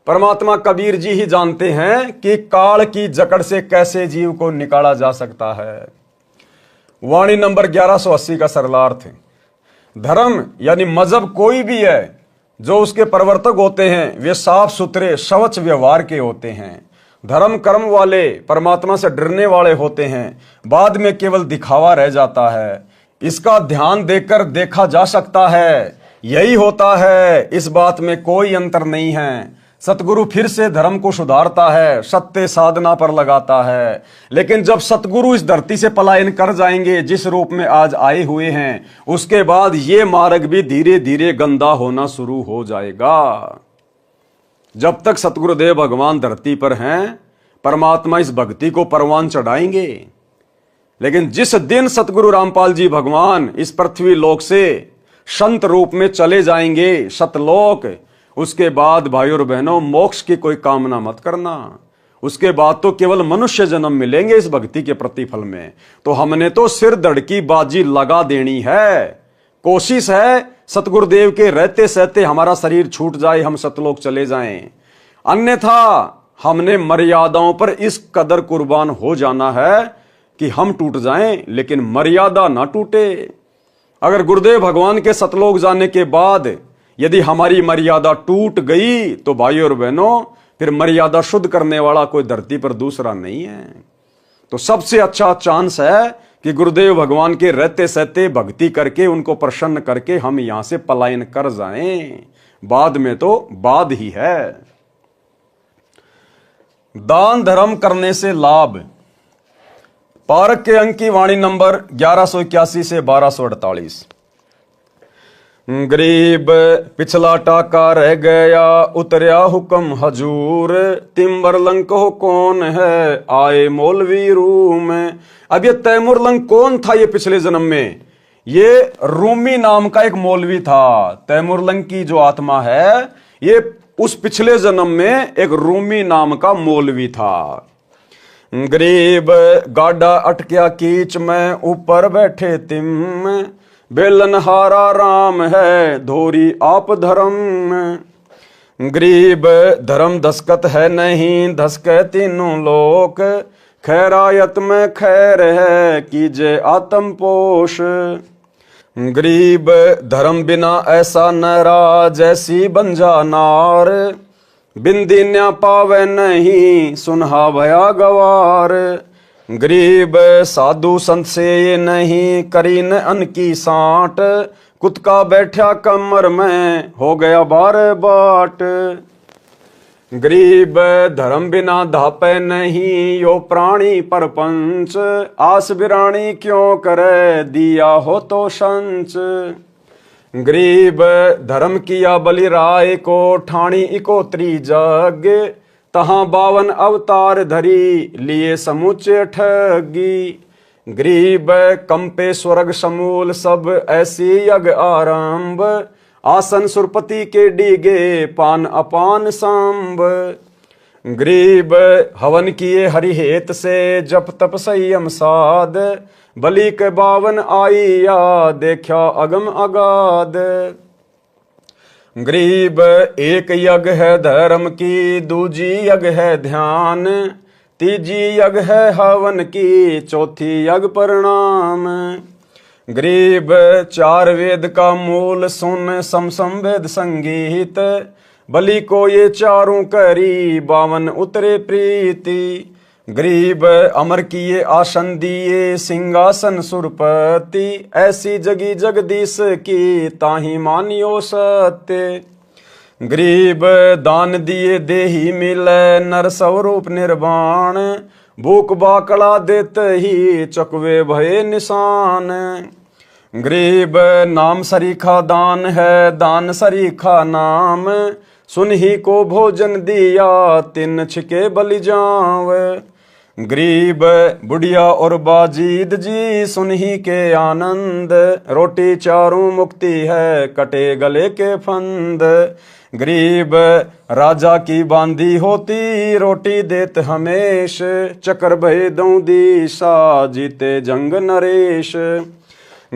परमात्मा कबीर जी ही जानते हैं कि काल की जकड़ से कैसे जीव को निकाला जा सकता है। वाणी नंबर 1180 का सरलार्थ है, धर्म यानी मजहब कोई भी है, जो उसके प्रवर्तक होते हैं वे साफ सुथरे शवच व्यवहार के होते हैं। धर्म कर्म वाले परमात्मा से डरने वाले होते हैं, बाद में केवल दिखावा रह जाता है। इसका ध्यान देकर देखा जा सकता है, यही होता है, इस बात में कोई अंतर नहीं है। सतगुरु फिर से धर्म को सुधारता है, सत्य साधना पर लगाता है। लेकिन जब सतगुरु इस धरती से पलायन कर जाएंगे जिस रूप में आज आए हुए हैं, उसके बाद ये मार्ग भी धीरे धीरे गंदा होना शुरू हो जाएगा। जब तक सतगुरुदेव भगवान धरती पर हैं, परमात्मा इस भक्ति को परवान चढ़ाएंगे। लेकिन जिस दिन सतगुरु रामपाल जी भगवान इस पृथ्वी लोक से संत रूप में चले जाएंगे सतलोक, उसके बाद भाइयों और बहनों मोक्ष की कोई कामना मत करना। उसके बाद तो केवल मनुष्य जन्म मिलेंगे इस भक्ति के प्रतिफल में। तो हमने तो सिर धड़ की बाजी लगा देनी है। कोशिश है सतगुरुदेव के रहते सहते हमारा शरीर छूट जाए, हम सतलोक चले जाएं। अन्यथा हमने मर्यादाओं पर इस कदर कुर्बान हो जाना है कि हम टूट जाएं, लेकिन मर्यादा ना टूटे। अगर गुरुदेव भगवान के सतलोक जाने के बाद यदि हमारी मर्यादा टूट गई तो भाइयों और बहनों फिर मर्यादा शुद्ध करने वाला कोई धरती पर दूसरा नहीं है। तो सबसे अच्छा चांस है कि गुरुदेव भगवान के रहते सहते भक्ति करके उनको प्रसन्न करके हम यहां से पलायन कर जाएं। बाद में तो बाद ही है। दान धर्म करने से लाभ, पारक के अंक की वाणी नंबर 1181 से 1248। गरीब पिछला टाका रह गया, उतरया हुक्म हजूर, तिम्बर लंक हो कौन है, आए मौलवी रूम। अब ये तैमूर लंक कौन था? ये पिछले जन्म में ये रूमी नाम का एक मौलवी था। तैमूर लंक की जो आत्मा है ये उस पिछले जन्म में एक रूमी नाम का मौलवी था। गरीब गाड़ा अटकिया कीच में, ऊपर बैठे तिम, बेलनहारा राम है, धोरी आप धर्म। गरीब धर्म दस्कत है नहीं, धसके तीनों लोक, खैरायत में खैर है, कीजे आत्म पोष। गरीब धर्म बिना ऐसा नरा, जैसी बंजा नार, बिंदी न्या पावे नहीं, सुनहा भया गवार। गरीब साधु संत से ये नहीं, करी न अन की साट, कुत्का बैठा कमर में, हो गया बार बाट। गरीब धर्म बिना धापे नहीं, यो प्राणी परपंच, आस बिरानी क्यों करे, दिया हो तो संच। गरीब धर्म किया बलि राय को, ठाणी इकोत्री जग, तहां 52 अवतार धरी, लिए समुचे ठगी। गरीब कंपे स्वर्ग समूल, सब ऐसी यग आरंभ, आसन सुरपति के डीगे, पान अपान सांब। गरीब हवन किए हरिहेत से, जप तप संयम साध, बलि के 52 आईया, देखा अगम अगाध। गरीब एक यज्ञ है धर्म की, दूजी यज्ञ है ध्यान, तीजी यज्ञ है हवन की, चौथी यज्ञ परिणाम। गरीब 4 वेद का मूल सुन, समसम वेद संगीत, बलि को ये चारों करी, 52 उतरे प्रीति। गरीब अमर किए आसन दिए, सिंहासन सुरपति, ऐसी जगी जगदीश की, ताही मानियो सत्य। गरीब दान दिए देही मिले नर स्वरूप निर्वाण, भूख बाकड़ा देते ही चकवे भये निशान। गरीब नाम सरीखा दान है दान सरीखा नाम, सुन ही को भोजन दिया तिन छिके बलि जाव। गरीब बुढ़िया और बाजीद जी सुन ही के आनंद, रोटी चारों मुक्ति है कटे गले के फंद। गरीब राजा की बांधी होती रोटी देत हमेश, चक्र भय दऊं दिशा जीते जंग नरेश।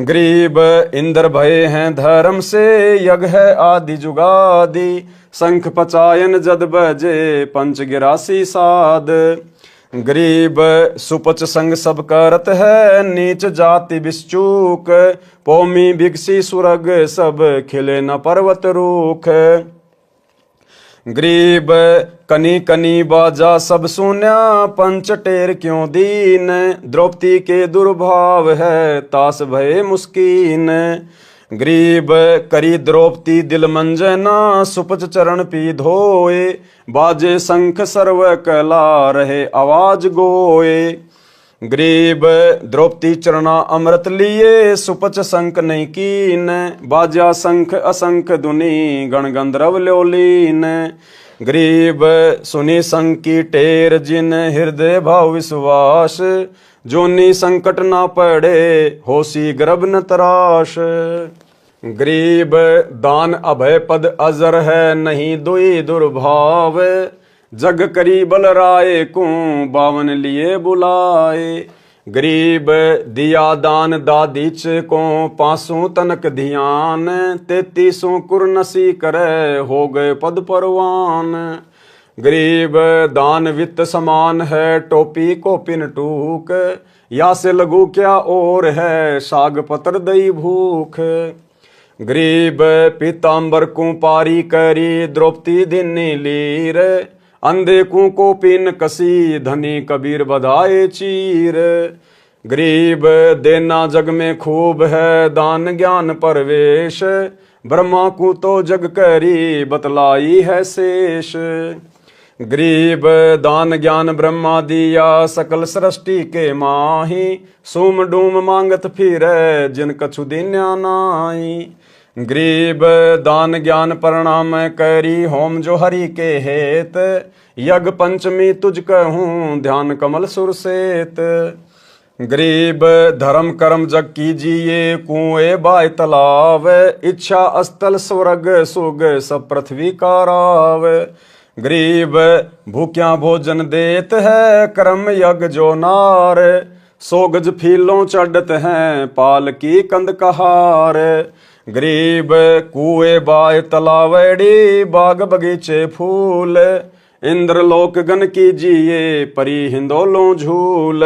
गरीब इंद्र भय हैं धर्म से यज्ञ है आदि जुगादि, शंख पचायन जद बजे पंच गिरासी साध। गरीब सुपच संग सब करत है नीच जाति बिश्चूक, पौमी भिक्षी सुरग सब खिले न पर्वत रूख। गरीब कनी कनी बाजा सब सुन्या पंच टेर क्यों दीन, द्रौपदी के दुर्भाव है तास भय मुस्कीन। गरीब करी द्रौपदी दिल मंजना सुपच चरण पी धोए, बाजे शंख सर्व कला रहे आवाज गोए। गरीब द्रौपदी चरणा अमृत लिए सुपच शंख नहीं कीन, बाजा शंख असंख दुनी गण गंधर्व ल्योलीन। गरीब सुनी शंख की टेर जिन हृदय भाव विश्वास, जोनी संकट ना पड़े होसी गर्भ न तराश। गरीब दान अभय पद अजर है नहीं दुई दुर्भाव, जग करी बल राय को बावन लिए बुलाए। गरीब दिया दान दादीच को पांसों तनक ध्यान, 33 कुरनसी करे हो गए पद परवान। गरीब दान वित्त समान है टोपी को पिन टूक, या से लगू क्या और है साग पत्र दई भूख। गरीब पीताम्बर को पारी करी द्रौपदी दिनी लीर, अंधे को पिन कसी धनी कबीर बधाए चीर। गरीब देना जग में खूब है दान ज्ञान परवेश, ब्रह्मा को तो जग करी बतलाई है शेष। गरीब दान ज्ञान ब्रह्मा दिया सकल सृष्टि के माही, सूम डूम मांगत फिरे जिन कछु दिन्या नाई। गरीब दान ज्ञान प्रणाम करी होम जो हरि के हेत, यज्ञ पंचमी तुझ कहूँ ध्यान कमल सुरसेत। गरीब धर्म कर्म जग कीजिए कुएं बाय तालाब, इच्छा अस्तल स्वर्ग सुग सब पृथ्वी का राव। गरीब भूख्या भोजन देत है कर्म यज्ञ जो नार, सो गज फीलों चढ़त हैं पाल की कंद कहार। गरीब कुएं बाय तलावड़ी बाग बगीचे फूल, इंद्रलोक गण कीजिए परी हिंदोलों झूल।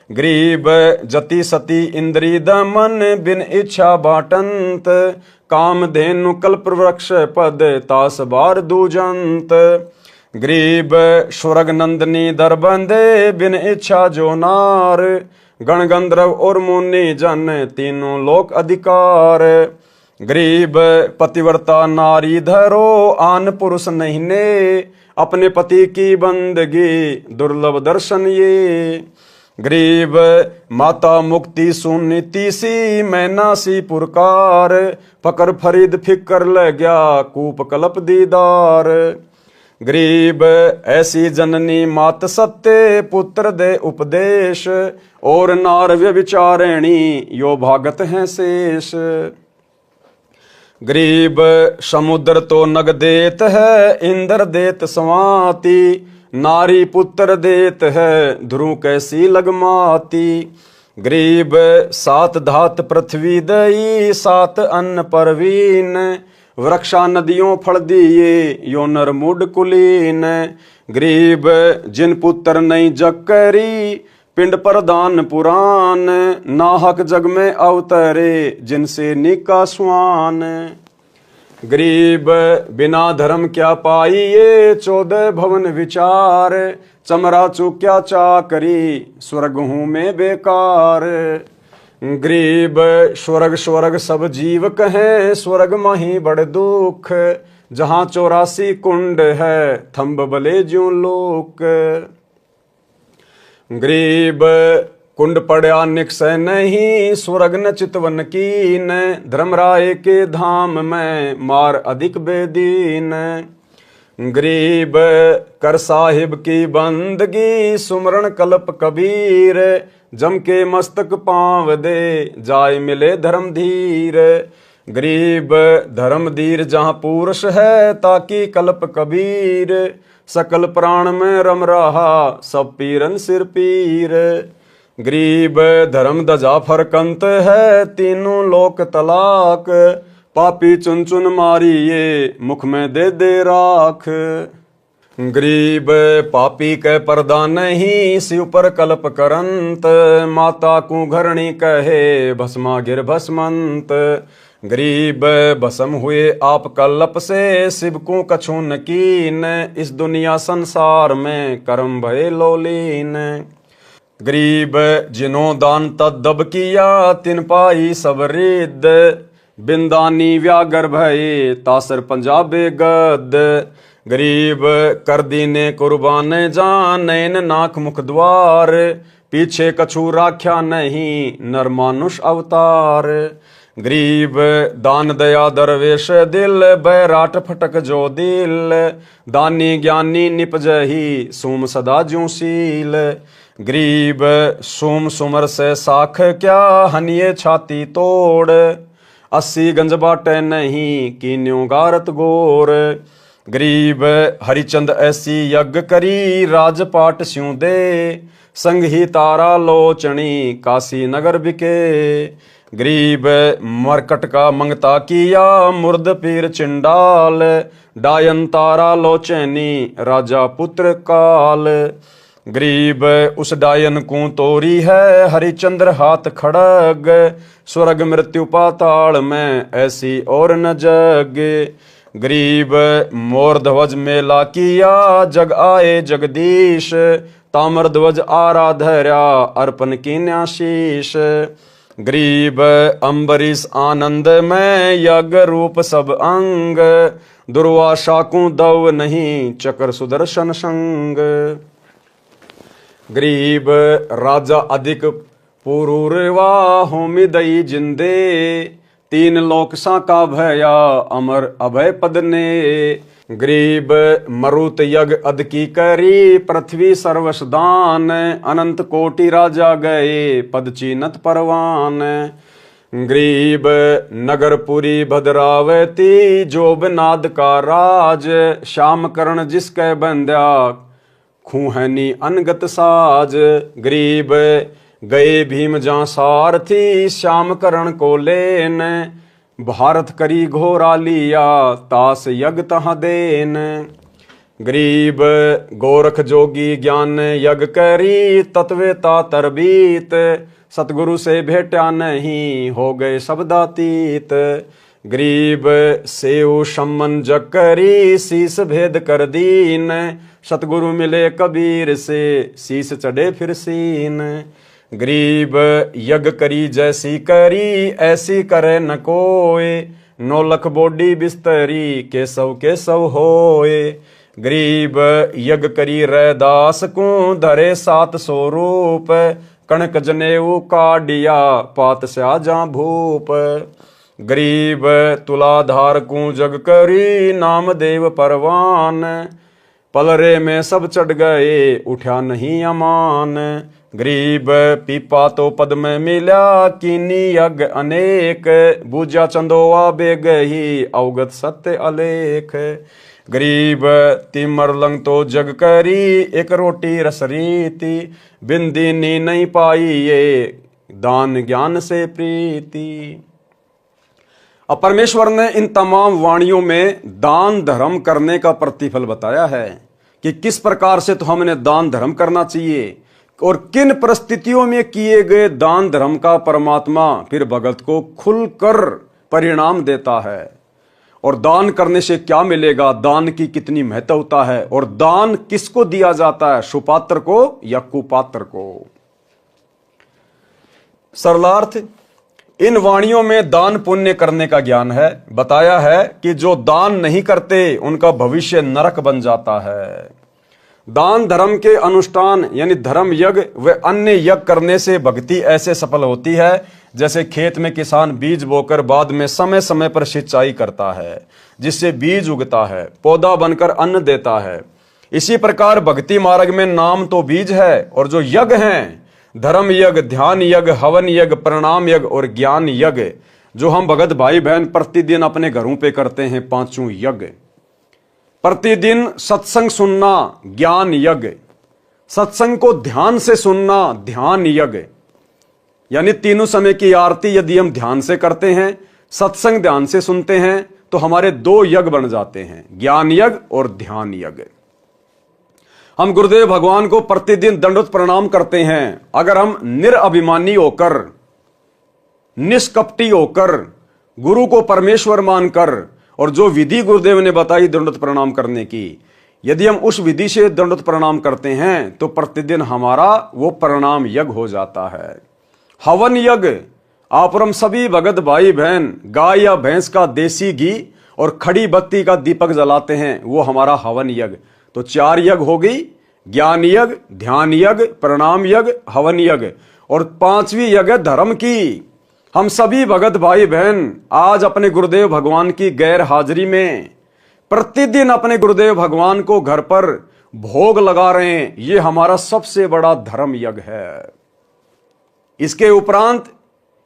गरीब जति सती इंद्री दमन बिन इच्छा बाटंत, काम धेनु कल्प वृक्ष पद तास बार दूजंत। गरीब स्वर्ग नंदनी दर बंदे बिन इच्छा जो नार, गण गंधर्व और मुनि जन तीनों लोक अधिकार। गरीब पतिव्रता नारी धरो आन पुरुष नहीं ने, अपने पति की बंदगी दुर्लभ दर्शन ये। गरीब माता मुक्ति सुनीति सी मैना सी पुरकार, फकर फरीद फिकर ल गया कूप कलप दीदार। गरीब ऐसी जननी मात सत्य पुत्र दे उपदेश, और नार व्यभिचारिणी यो भागत हैं शेष। गरीब समुद्र तो नग देत है इंद्र देत स्वाति, नारी पुत्र देत है ध्रुव कैसी लगमाती। गरीब सात धात पृथ्वी दई सात अन्न परवीन, वृक्षा नदियों फल दिए यो नर मूड कुलीन। गरीब जिन पुत्र नहीं जग करी पिंड प्रदान पुराण, नाहक जग में अवतरे जिनसे निका स्वान। गरीब बिना धर्म क्या पाइए 14 भवन विचार, चमरा चूक्या चाकरी स्वर्ग हूँ में बेकार। गरीब स्वर्ग स्वर्ग सब जीव कहें स्वर्ग माही बड़ दुख, जहां 84 कुंड है थंब बले ज्यों लोक। गरीब कुंड पड़ा निकसै नहीं, स्वर्ग न चितवन कीन, धर्मराय के धाम में मार अधिक बेदीन। गरीब कर साहिब की बंदगी, सुमरण कल्प कबीर, जम के मस्तक पांव दे जाय मिले धर्म धीर। गरीब धर्म धीर जहां पुरुष है, ताकि कल्प कबीर, सकल प्राण में रम रहा सब पीरन सिर पीर। गरीब धर्म दजा फरकंत है, तीनों लोक तलाक, पापी चुन चुन मारिए मुख में दे दे राख। गरीब पापी के पर्दा नहीं, शिव पर कल्प करंत, माता को घरणी कहे भस्मा गिर भस्मंत। गरीब भस्म हुए आप कल्प से, शिव को कछु न कीन, इस दुनिया संसार में कर्म भय लोलीन। गरीब जिन्हों दान तद्दब किया, तिन पाई सब रिद, बिंदानी व्यागर भये तासर पंजाबे गद। गरीब कर दीने कुर्बान जान, नैन नाक मुख द्वार, पीछे कछु राख्या नहीं नर मानुष अवतार। गरीब दान दया दरवेश दिल, बैराट फटक जो दिल, दानी ज्ञानी निपजही सोम सदा ज्यों शील। गरीब सोम सुमर से साख क्या, हनिये छाती तोड़, 80 गंज बाटे नहीं कीन्यों गारत गोर। गरीब हरिचंद ऐसी यज्ञ करी, राजपाट स्यों दे, संग ही तारा लोचनी काशी नगर बिके। गरीब मरकट का मंगता किया, मुर्द पीर चिंडाल, डायन तारा लोचनी राजा पुत्र काल। गरीब उस डायन को तोरी है, हरिचंद्र हाथ खड़ग, स्वर्ग मृत्यु पाताल में ऐसी और न जग। गरीब मोर ध्वज मेला किया, जग आए जगदीश, ताम्र ध्वज आराधर्या अर्पण कीन्या शीश। गरीब अम्बरीश आनंद में यज्ञ रूप सब अंग, दुर्वासा को दव नहीं चक्र सुदर्शन संग। गरीब राजा अधिक पुरूरवा होमी दई जिंदे, 3 लोक साका भया अमर अभय पद ने। गरीब मरुत यज्ञ अद की करी, पृथ्वी सर्वस दान, अनंत कोटि राजा गए पद चीनत परवान। गरीब नगरपुरी भद्रावती, जोब नाद का राज, श्याम करण जिसके बंद्या खूहनी अनगत साज। गरीब गए भीम जहाँ सारथी, श्याम करण को लेन, भारत करी घोरा लिया तास यज्ञ तहाँ देन। गरीब गोरख जोगी ज्ञान यज्ञ करी, तत्वेता तरबीत, सतगुरु से भेटा नहीं हो गए शब्दातीत। गरीब सेव सम्मन जग करी, शीस भेद कर दीन, सतगुरु मिले कबीर से शीस चढ़े फिर सीन। गरीब यज्ञ करी जैसी करी, ऐसी करे न कोय, 9 लख बोडी बिस्तरी केसव केसव होए। गरीब यज्ञ करी रैदास को, धरे 700 रूप, कणक जनेऊ काडिया पात स्या जा भूप। गरीब तुलाधार को जग करी, नाम देव परवान, पलरे में सब चढ़ गए उठा नहीं अमान। गरीब पीपा तो पद में मिला, कीनी यज्ञ अनेक, बूझा चंदोआ बेग ही अवगत सत्य अलेख। गरीब तिमर लंग तो जग करी, एक रोटी रस रीति, बिंदीनी नहीं पाई ये दान ज्ञान से प्रीति। अब परमेश्वर ने इन तमाम वाणियों में दान धर्म करने का प्रतिफल बताया है कि किस प्रकार से तो हमें दान धर्म करना चाहिए और किन परिस्थितियों में किए गए दान धर्म का परमात्मा फिर भगत को खुलकर परिणाम देता है। और दान करने से क्या मिलेगा, दान की कितनी महत्वता है और दान किसको दिया जाता है, सुपात्र को या कुपात्र को। सरलार्थ, इन वाणियों में दान पुण्य करने का ज्ञान है। बताया है कि जो दान नहीं करते उनका भविष्य नरक बन जाता है। दान धर्म के अनुष्ठान यानी धर्म यज्ञ व अन्य यज्ञ करने से भक्ति ऐसे सफल होती है जैसे खेत में किसान बीज बोकर बाद में समय समय पर सिंचाई करता है, जिससे बीज उगता है, पौधा बनकर अन्न देता है। इसी प्रकार भक्ति मार्ग में नाम तो बीज है और जो यज्ञ हैं, धर्म यज्ञ, ध्यान यज्ञ, हवन यज्ञ, प्रणाम यज्ञ और ज्ञान यज्ञ, जो हम भगत भाई बहन प्रतिदिन अपने घरों पे करते हैं, पांचों यज्ञ। प्रतिदिन सत्संग सुनना ज्ञान यज्ञ, सत्संग को ध्यान से सुनना ध्यान यज्ञ, यानी तीनों समय की आरती यदि हम ध्यान से करते हैं, सत्संग ध्यान से सुनते हैं, तो हमारे दो यज्ञ बन जाते हैं, ज्ञान यज्ञ और ध्यान यज्ञ। हम गुरुदेव भगवान को प्रतिदिन दंडवत प्रणाम करते हैं। अगर हम निरअभिमानी होकर, निष्कपटी होकर, गुरु को परमेश्वर मानकर और जो विधि गुरुदेव ने बताई दंडवत प्रणाम करने की, यदि हम उस विधि से दंडवत प्रणाम करते हैं तो प्रतिदिन हमारा वो प्रणाम यज्ञ हो जाता है। हवन यज्ञ, आप और हम सभी भगत भाई बहन गाय या भैंस का देसी घी और खड़ी बत्ती का दीपक जलाते हैं, वो हमारा हवन यज्ञ। तो 4 यज्ञ हो गई, ज्ञान यज्ञ, ध्यान यज्ञ, प्रणाम यज्ञ, हवन यज्ञ, और 5वीं यज्ञ धर्म की। हम सभी भगत भाई बहन आज अपने गुरुदेव भगवान की गैर हाजिरी में प्रतिदिन अपने गुरुदेव भगवान को घर पर भोग लगा रहे हैं। ये हमारा सबसे बड़ा धर्म यज्ञ है। इसके उपरांत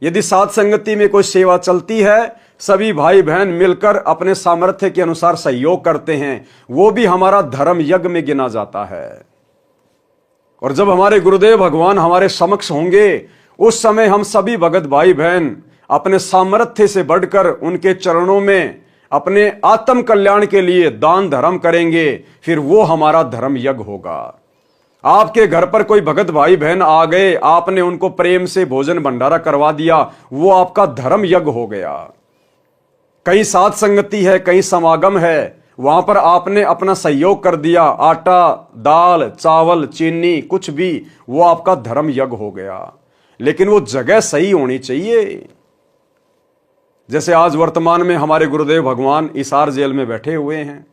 यदि साथ संगति में कोई सेवा चलती है, सभी भाई बहन मिलकर अपने सामर्थ्य के अनुसार सहयोग करते हैं, वो भी हमारा धर्म यज्ञ में गिना जाता है। और जब हमारे गुरुदेव भगवान हमारे समक्ष होंगे, उस समय हम सभी भगत भाई बहन अपने सामर्थ्य से बढ़कर उनके चरणों में अपने आत्म कल्याण के लिए दान धर्म करेंगे, फिर वो हमारा धर्म यज्ञ होगा। आपके घर पर कोई भगत भाई बहन आ गए, आपने उनको प्रेम से भोजन भंडारा करवा दिया, वो आपका धर्म यज्ञ हो गया। कहीं साथ संगति है, कहीं समागम है, वहां पर आपने अपना सहयोग कर दिया, आटा, दाल, चावल, चीनी, कुछ भी, वो आपका धर्म यज्ञ हो गया। लेकिन वो जगह सही होनी चाहिए। जैसे आज वर्तमान में हमारे गुरुदेव भगवान इसार जेल में बैठे हुए हैं,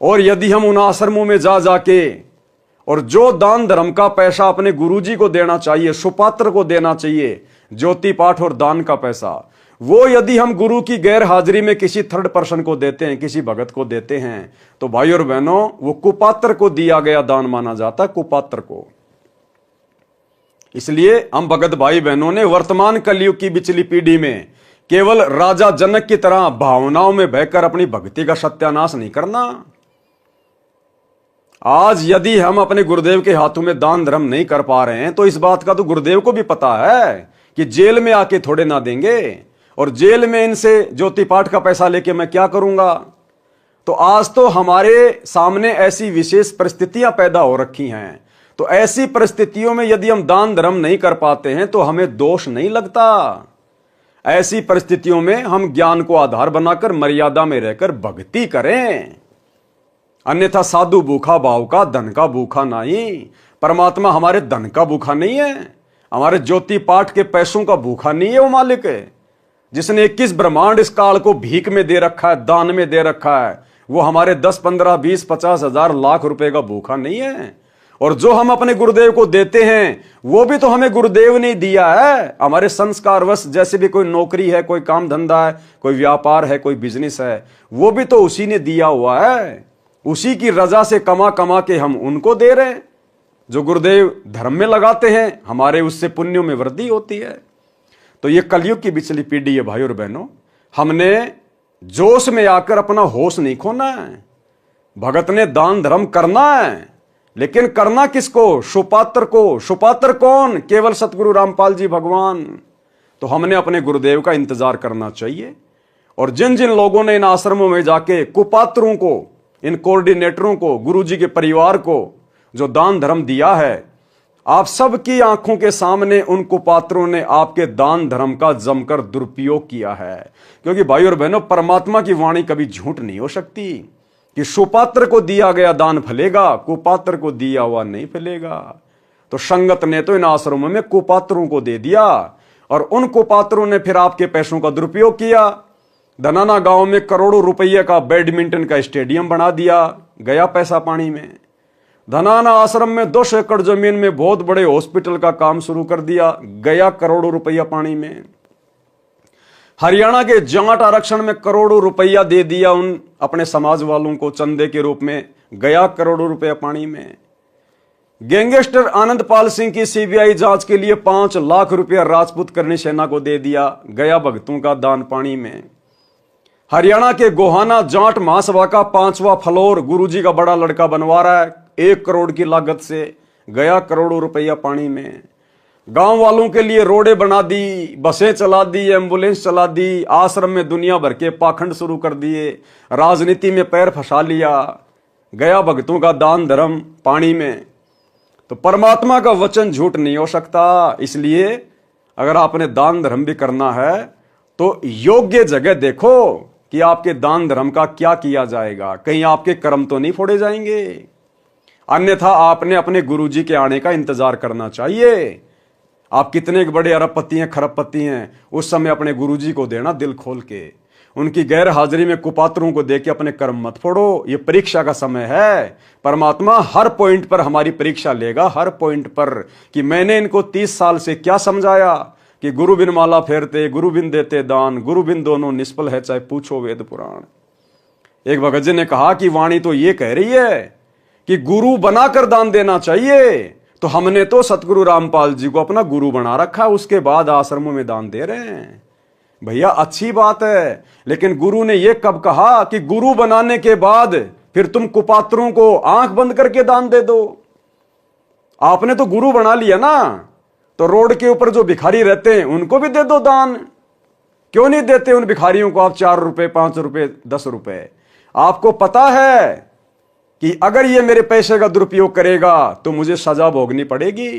और यदि हम उन आश्रमों में जा जाके और जो दान धर्म का पैसा अपने गुरुजी को देना चाहिए, सुपात्र को देना चाहिए, ज्योति पाठ और दान का पैसा, वो यदि हम गुरु की गैर हाजिरी में किसी थर्ड पर्सन को देते हैं, किसी भगत को देते हैं, तो भाई और बहनों, वो कुपात्र को दिया गया दान माना जाता, कुपात्र को। इसलिए हम भगत भाई बहनों ने वर्तमान कलयुग की बिचली पीढ़ी में केवल राजा जनक की तरह भावनाओं में बहकर अपनी भक्ति का सत्यानाश नहीं करना। आज यदि हम अपने गुरुदेव के हाथों में दान धर्म नहीं कर पा रहे हैं, तो इस बात का तो गुरुदेव को भी पता है कि जेल में आके थोड़े ना देंगे, और जेल में इनसे ज्योति पाठ का पैसा लेके मैं क्या करूंगा। तो आज तो हमारे सामने ऐसी विशेष परिस्थितियां पैदा हो रखी हैं, तो ऐसी परिस्थितियों में यदि हम दान धर्म नहीं कर पाते हैं तो हमें दोष नहीं लगता। ऐसी परिस्थितियों में हम ज्ञान को आधार बनाकर मर्यादा में रहकर भक्ति करें। अन्यथा साधु भूखा भाव का, धन का भूखा नहीं। परमात्मा हमारे धन का भूखा नहीं है, हमारे ज्योति पाठ के पैसों का भूखा नहीं है। वो मालिक है जिसने 21 ब्रह्मांड इस काल को भीख में दे रखा है, दान में दे रखा है, वो हमारे 10, 15, 20, 50 हजार लाख रुपए का भूखा नहीं है। और जो हम अपने गुरुदेव को देते हैं, वो भी तो हमें गुरुदेव ने दिया है। हमारे संस्कारवश जैसे भी कोई नौकरी है, कोई काम धंधा है, कोई व्यापार है, कोई बिजनेस है, वो भी तो उसी ने दिया हुआ है। उसी की रजा से कमा कमा के हम उनको दे रहे हैं। जो गुरुदेव धर्म में लगाते हैं, हमारे उससे पुण्यों में वृद्धि होती है। तो ये कलयुग की बिचली पीढ़ी है भाई और बहनों। हमने जोश में आकर अपना होश नहीं खोना है। भगत ने दान धर्म करना है, लेकिन करना किसको? सुपात्र को। सुपात्र कौन? केवल सतगुरु रामपाल जी भगवान। तो हमने अपने गुरुदेव का इंतजार करना चाहिए। और जिन जिन लोगों ने इन आश्रमों में जाके कुपात्रों को, इन कोऑर्डिनेटरों को, गुरुजी के परिवार को जो दान धर्म दिया है, आप सबकी आंखों के सामने उन कुपात्रों ने आपके दान धर्म का जमकर दुरुपयोग किया है। क्योंकि भाई और बहनों, परमात्मा की वाणी कभी झूठ नहीं हो सकती कि सुपात्र को दिया गया दान फलेगा, कुपात्र को दिया हुआ नहीं फलेगा। तो संगत ने तो इन आश्रमों में कुपात्रों को दे दिया, और उन कुपात्रों ने फिर आपके पैसों का दुरुपयोग किया। धनाना गांव में करोड़ों रुपये का बैडमिंटन का स्टेडियम बना दिया, गया पैसा पानी में। धनाना आश्रम में 200 एकड़ जमीन में बहुत बड़े हॉस्पिटल का काम शुरू कर दिया, गया करोड़ों रुपया पानी में। हरियाणा के जाट आरक्षण में करोड़ों रुपया दे दिया उन अपने समाज वालों को चंदे के रूप में, गया करोड़ों रुपया पानी में। गैंगस्टर आनंदपाल सिंह की सीबीआई जांच के लिए 5 लाख रुपया राजपूत करनी सेना को दे दिया, गया भक्तों का दान पानी में। हरियाणा के गोहाना जाट महासभा का 5वां फ्लोर गुरुजी का बड़ा लड़का बनवा रहा है 1 करोड़ की लागत से, गया करोड़ों रुपया पानी में। गांव वालों के लिए रोडें बना दी, बसें चला दी, एम्बुलेंस चला दी, आश्रम में दुनिया भर के पाखंड शुरू कर दिए, राजनीति में पैर फंसा लिया, गया भक्तों का दान धर्म पानी में। तो परमात्मा का वचन झूठ नहीं हो सकता, इसलिए अगर आपने दान धर्म भी करना है तो योग्य जगह देखो कि आपके दान धर्म का क्या किया जाएगा, कहीं आपके कर्म तो नहीं फोड़े जाएंगे। अन्यथा आपने अपने गुरुजी के आने का इंतजार करना चाहिए। आप कितने बड़े अरबपति हैं, खरबपति हैं, उस समय अपने गुरुजी को देना दिल खोल के। उनकी गैर हाजिरी में कुपात्रों को देके अपने कर्म मत फोड़ो, ये परीक्षा का समय है। परमात्मा हर पॉइंट पर हमारी परीक्षा लेगा, हर पॉइंट पर, कि मैंने इनको 30 साल से क्या समझाया कि गुरु बिन माला फेरते, गुरु बिन देते दान, गुरु बिन दोनों निष्फल है, चाहे पूछो वेद पुराण। एक भगत जी ने कहा कि वाणी तो ये कह रही है कि गुरु बनाकर दान देना चाहिए, तो हमने तो सतगुरु रामपाल जी को अपना गुरु बना रखा, उसके बाद आश्रमों में दान दे रहे हैं। भैया अच्छी बात है, लेकिन गुरु ने यह कब कहा कि गुरु बनाने के बाद फिर तुम कुपात्रों को आंख बंद करके दान दे दो? आपने तो गुरु बना लिया ना, तो रोड के ऊपर जो भिखारी रहते हैं उनको भी दे दो दान। क्यों नहीं देते उन भिखारियों को आप 4 रुपए, 5 रुपए, 10 रुपए? आपको पता है कि अगर ये मेरे पैसे का दुरुपयोग करेगा तो मुझे सजा भोगनी पड़ेगी।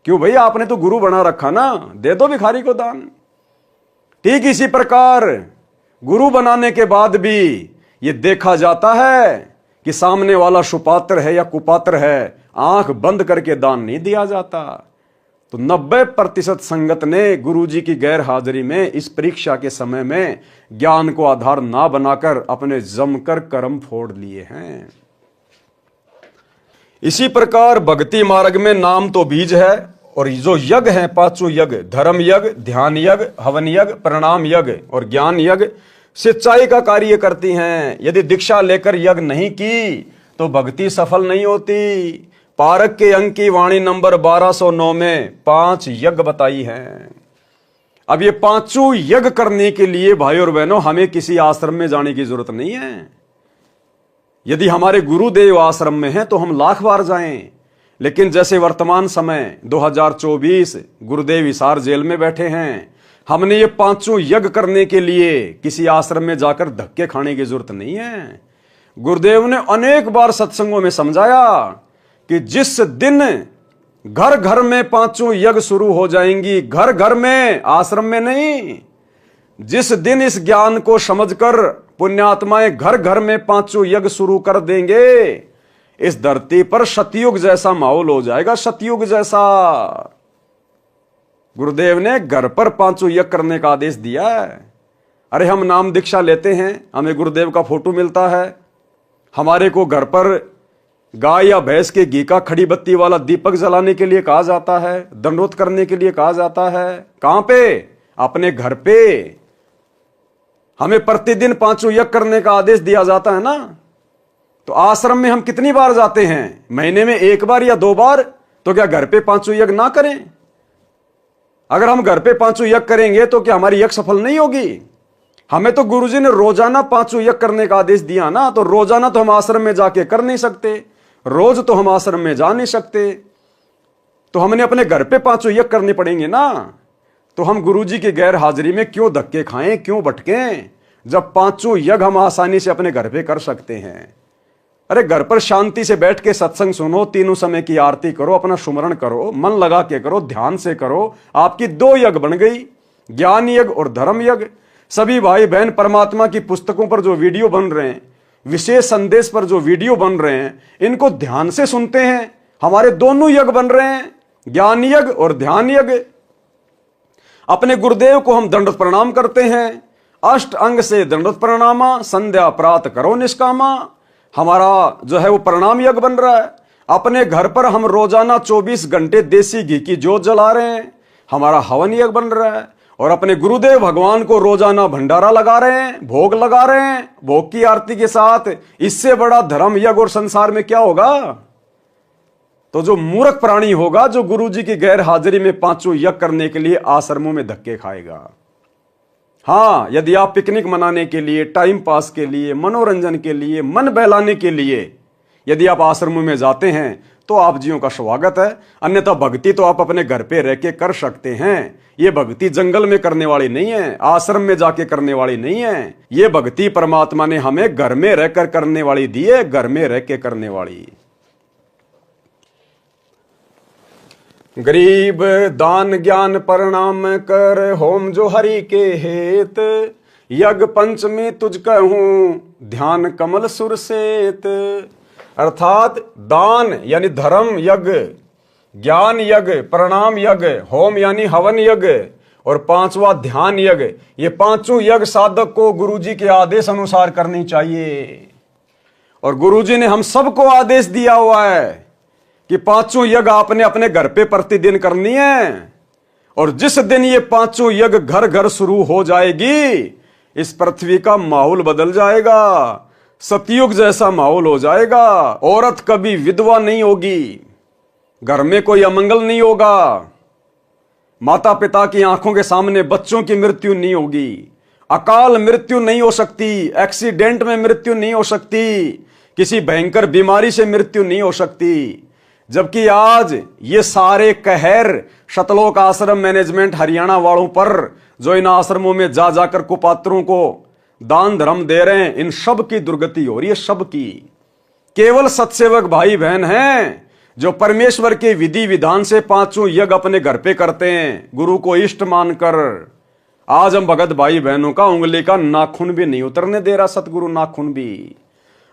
क्यों भैया, आपने तो गुरु बना रखा ना, दे दो भिखारी को दान। ठीक इसी प्रकार गुरु बनाने के बाद भी ये देखा जाता है कि सामने वाला सुपात्र है या कुपात्र है, आंख बंद करके दान नहीं दिया जाता। तो 90% संगत ने गुरुजी की गैर हाजिरी में इस परीक्षा के समय में ज्ञान को आधार ना बनाकर अपने जमकर कर्म फोड़ लिए हैं। इसी प्रकार भक्ति मार्ग में नाम तो बीज है, और जो यज्ञ हैं 5 यज्ञ, धर्म यज्ञ, ध्यान यज्ञ, हवन यज्ञ, प्रणाम यज्ञ और ज्ञान यज्ञ सिंचाई का कार्य करती हैं। यदि दीक्षा लेकर यज्ञ नहीं की तो भक्ति सफल नहीं होती। पारक के अंक की वाणी नंबर 1209 में 5 यज्ञ बताई हैं। अब ये 5 यज्ञ करने के लिए भाई और बहनों हमें किसी आश्रम में जाने की जरूरत नहीं है। यदि हमारे गुरुदेव आश्रम में हैं तो हम लाख बार जाएं, लेकिन जैसे वर्तमान समय 2024 गुरुदेव हिसार जेल में बैठे हैं, हमने ये 5 यज्ञ करने के लिए किसी आश्रम में जाकर धक्के खाने की जरूरत नहीं है। गुरुदेव ने अनेक बार सत्संगों में समझाया कि जिस दिन घर घर में 5 यज्ञ शुरू हो जाएंगी, घर घर में, आश्रम में नहीं, जिस दिन इस ज्ञान को समझकर पुण्यात्माएं घर घर में 5 यज्ञ शुरू कर देंगे, इस धरती पर सतयुग जैसा माहौल हो जाएगा, सतयुग जैसा। गुरुदेव ने घर पर 5 यज्ञ करने का आदेश दिया है। अरे हम नाम दीक्षा लेते हैं, हमें गुरुदेव का फोटो मिलता है, हमारे को घर पर गाय या भैंस के घी का खड़ी बत्ती वाला दीपक जलाने के लिए कहा जाता है, दंडोत करने के लिए कहा जाता है। कहां पे? अपने घर पे। हमें प्रतिदिन 5 यज्ञ करने का आदेश दिया जाता है ना, तो आश्रम में हम कितनी बार जाते हैं? महीने में 1 बार या 2 बार। तो क्या घर पे 5 यज्ञ ना करें? अगर हम घर पे 5 यज्ञ करेंगे तो क्या हमारी यज्ञ सफल नहीं होगी? हमें तो गुरुजी ने रोजाना 5 यज्ञ करने का आदेश दिया ना, तो रोजाना तो हम आश्रम में जाके कर नहीं सकते, रोज तो हम आश्रम में जा नहीं सकते, तो हमने अपने घर पे 5 यज्ञ करने पड़ेंगे ना। तो हम गुरुजी की गैर हाजिरी में क्यों धक्के खाएं, क्यों भटकें, जब 5 यज्ञ हम आसानी से अपने घर पे कर सकते हैं। अरे घर पर शांति से बैठ के सत्संग सुनो, 3 समय की आरती करो, अपना सुमरण करो, मन लगा के करो, ध्यान से करो, आपकी 2 यज्ञ बन गई, ज्ञान यज्ञ और धर्म यज्ञ। सभी भाई बहन परमात्मा की पुस्तकों पर जो वीडियो बन रहे हैं, विशेष संदेश पर जो वीडियो बन रहे हैं, इनको ध्यान से सुनते हैं, हमारे दोनों यज्ञ बन रहे हैं, ज्ञान यज्ञ और ध्यान यज्ञ। अपने गुरुदेव को हम दंडवत प्रणाम करते हैं। अष्ट अंग से दंडवत प्रणामा, संध्या प्रात करो निष्कामा। हमारा जो है वो प्रणाम यज्ञ बन रहा है। अपने घर पर हम रोजाना 24 घंटे देसी घी की जोत जला रहे हैं, हमारा हवन यज्ञ बन रहा है। और अपने गुरुदेव भगवान को रोजाना भंडारा लगा रहे हैं, भोग लगा रहे हैं, भोग की आरती के साथ। इससे बड़ा धर्म यज्ञ और संसार में क्या होगा? तो जो मूर्ख प्राणी होगा, जो गुरु जी की गैर हाजिरी में पांचों यज्ञ करने के लिए आश्रमों में धक्के खाएगा। हाँ, यदि आप पिकनिक मनाने के लिए, टाइम पास के लिए, मनोरंजन के लिए, मन बहलाने के लिए यदि आप आश्रमों में जाते हैं तो आप जियों का स्वागत है। अन्यथा भक्ति तो आप अपने घर पे रह के कर सकते हैं। ये भक्ति जंगल में करने वाली नहीं है, आश्रम में जाके करने वाली नहीं है। ये भक्ति परमात्मा ने हमें घर में रहकर करने वाली दी है, घर में रह के करने वाली। गरीब दान ज्ञान प्रणाम कर, होम जो हरि के हेत। यज्ञ पंचमी तुझ कहूं, ध्यान कमल सुर सेत। अर्थात दान यानी धर्म यज्ञ, ज्ञान यज्ञ, प्रणाम यज्ञ, होम यानी हवन यज्ञ और पांचवा ध्यान यज्ञ। ये पांचों यज्ञ साधक को गुरुजी के आदेश अनुसार करनी चाहिए। और गुरुजी ने हम सबको आदेश दिया हुआ है कि पांचों यज्ञ आपने अपने घर पे प्रतिदिन करनी है। और जिस दिन ये पांचों यज्ञ घर घर शुरू हो जाएगी, इस पृथ्वी का माहौल बदल जाएगा, सतयुग जैसा माहौल हो जाएगा। औरत कभी विधवा नहीं होगी, घर में कोई अमंगल नहीं होगा, माता पिता की आंखों के सामने बच्चों की मृत्यु नहीं होगी, अकाल मृत्यु नहीं हो सकती, एक्सीडेंट में मृत्यु नहीं हो सकती, किसी भयंकर बीमारी से मृत्यु नहीं हो सकती। जबकि आज ये सारे कहर शतलोक आश्रम मैनेजमेंट हरियाणा वालों पर, जो इन आश्रमों में जा जाकर कुपात्रों को दान धर्म दे रहे हैं, इन सब की दुर्गति हो रही है, सब की। केवल सत्सेवक भाई बहन हैं जो परमेश्वर के विधि विधान से पांचों यज्ञ अपने घर पे करते हैं, गुरु को इष्ट मानकर। आज हम भगत भाई बहनों का उंगली का नाखून भी नहीं उतरने दे रहा सतगुरु, नाखून भी।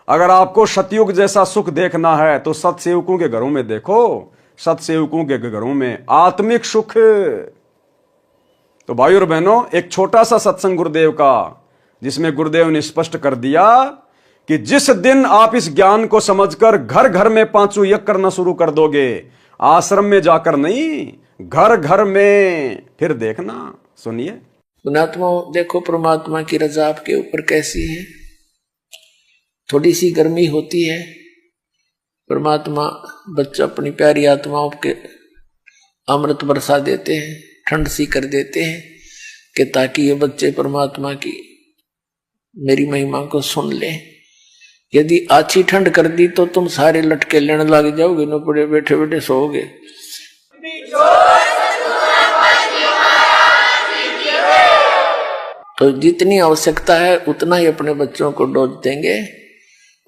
अगर आपको सतयुग जैसा सुख देखना है तो सतसेवकों के घरों में देखो, सतसेवकों के घरों में आत्मिक सुख। तो भाई और बहनों, एक छोटा सा सत्संग गुरुदेव का, जिसमें गुरुदेव ने स्पष्ट कर दिया कि जिस दिन आप इस ज्ञान को समझकर घर घर में पांचों यज्ञ करना शुरू कर दोगे, आश्रम में जाकर नहीं, घर घर में, फिर देखना। सुनिए। पुणात्मा, देखो परमात्मा की रजा आपके ऊपर कैसी है। थोड़ी सी गर्मी होती है, परमात्मा बच्चा अपनी प्यारी आत्माओं के अमृत बरसा देते हैं, ठंड सी कर देते हैं कि ताकि ये बच्चे परमात्मा की मेरी महिमा को सुन ले। यदि अच्छी ठंड कर दी तो तुम सारे लटके लेने लग जाओगे, न पड़े बैठे बैठे सोओगे। तो जितनी आवश्यकता है उतना ही अपने बच्चों को डोज देंगे।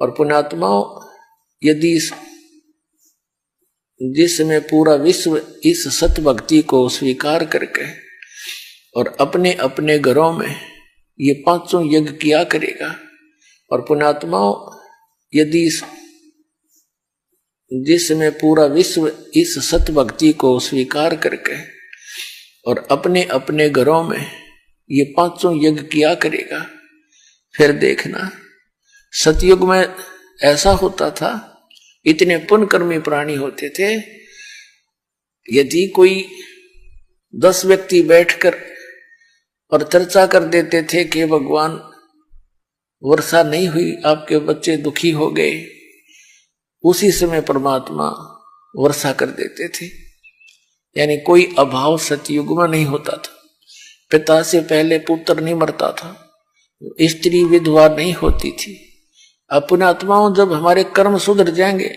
और पुण्यात्माओं, यदि जिसमें पूरा विश्व इस सत भक्ति को स्वीकार करके और अपने अपने घरों में ये पांचों यज्ञ किया करेगा। और पुण्यात्माओं, यदि जिसमें पूरा विश्व इस सत भक्ति को स्वीकार करके और अपने अपने घरों में ये पांचों यज्ञ किया करेगा, फिर देखना। सतयुग में ऐसा होता था, इतने पुण्यकर्मी प्राणी होते थे, यदि कोई 10 व्यक्ति बैठकर और चर्चा कर देते थे कि भगवान वर्षा नहीं हुई, आपके बच्चे दुखी हो गए, उसी समय परमात्मा वर्षा कर देते थे। यानी कोई अभाव सतयुग में नहीं होता था। पिता से पहले पुत्र नहीं मरता था, स्त्री विधवा नहीं होती थी। अपने आत्माओं, जब हमारे कर्म सुधर जाएंगे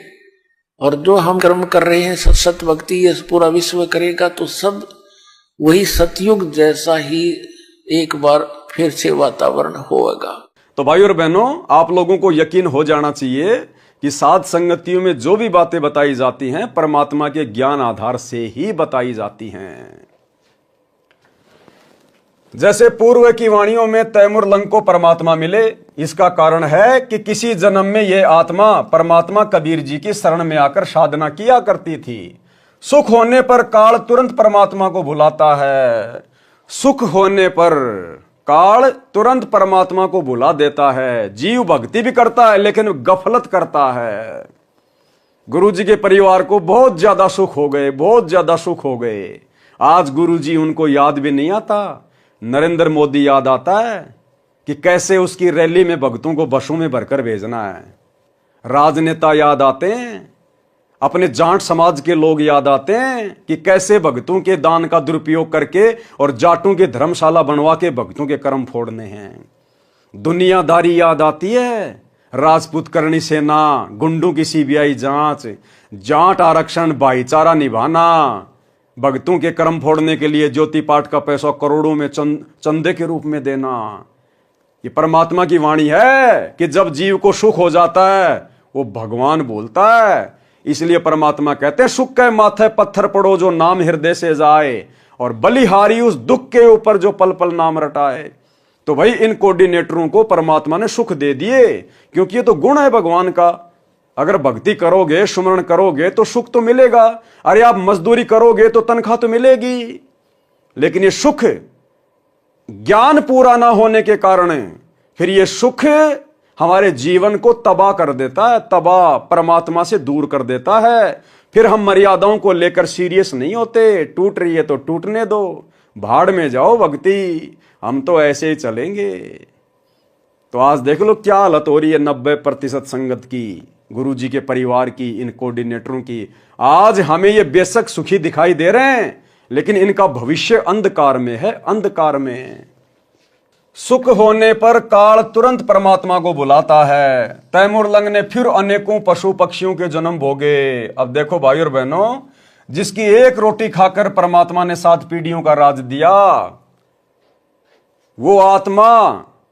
और जो हम कर्म कर रहे हैं सत भक्ति ये पूरा विश्व करेगा, तो सब वही सतयुग जैसा ही एक बार फिर से वातावरण होगा। तो भाई और बहनों, आप लोगों को यकीन हो जाना चाहिए कि साध संगतियों में जो भी बातें बताई जाती हैं परमात्मा के ज्ञान आधार से ही बताई जाती हैं। जैसे पूर्व की वाणियों में तैमूर लंग को परमात्मा मिले, इसका कारण है कि किसी जन्म में यह आत्मा परमात्मा कबीर जी की शरण में आकर साधना किया करती थी। सुख होने पर काल तुरंत परमात्मा को बुलाता है, सुख होने पर काल तुरंत परमात्मा को बुला देता है। जीव भक्ति भी करता है लेकिन गफलत करता है। गुरु जी के परिवार को बहुत ज्यादा सुख हो गए, बहुत ज्यादा सुख हो गए। आज गुरु जी उनको याद भी नहीं आता। नरेंद्र मोदी याद आता है कि कैसे उसकी रैली में भक्तों को बसों में भरकर भेजना है। राजनेता याद आते हैं, अपने जाट समाज के लोग याद आते हैं कि कैसे भक्तों के दान का दुरुपयोग करके और जाटों की धर्मशाला बनवा के भक्तों के कर्म फोड़ने हैं। दुनियादारी याद आती है, राजपूत करणी सेना, गुंडों की सीबीआई जांच, जाट आरक्षण, भाईचारा निभाना, भक्तों के कर्म फोड़ने के लिए ज्योति पाठ का पैसा करोड़ों में चंदे के रूप में देना। ये परमात्मा की वाणी है कि जब जीव को सुख हो जाता है वो भगवान बोलता है। इसलिए परमात्मा कहते हैं, सुख के माथे पत्थर पड़ो जो नाम हृदय से जाए, और बलिहारी उस दुख के ऊपर जो पल पल नाम रटाए। तो भाई इन कोऑर्डिनेटरों को परमात्मा ने सुख दे दिए, क्योंकि ये तो गुण है भगवान का। अगर भक्ति करोगे, सुमरण करोगे तो सुख तो मिलेगा। अरे आप मजदूरी करोगे तो तनख्वाह तो मिलेगी। लेकिन ये सुख ज्ञान पूरा ना होने के कारण फिर ये सुख हमारे जीवन को तबाह कर देता है, तबाह, परमात्मा से दूर कर देता है। फिर हम मर्यादाओं को लेकर सीरियस नहीं होते। टूट रही है तो टूटने दो, भाड़ में जाओ भक्ति, हम तो ऐसे ही चलेंगे। तो आज देख लो क्या हालत हो रही है 90% संगत की, गुरु जी के परिवार की, इन कोऑर्डिनेटरों की। आज हमें ये बेशक सुखी दिखाई दे रहे हैं लेकिन इनका भविष्य अंधकार में है, अंधकार में। सुख होने पर काल तुरंत परमात्मा को बुलाता है। तैमूर लंग ने फिर अनेकों पशु पक्षियों के जन्म भोगे। अब देखो भाई और बहनों, जिसकी एक रोटी खाकर परमात्मा ने 7 पीढ़ियों का राज दिया, वो आत्मा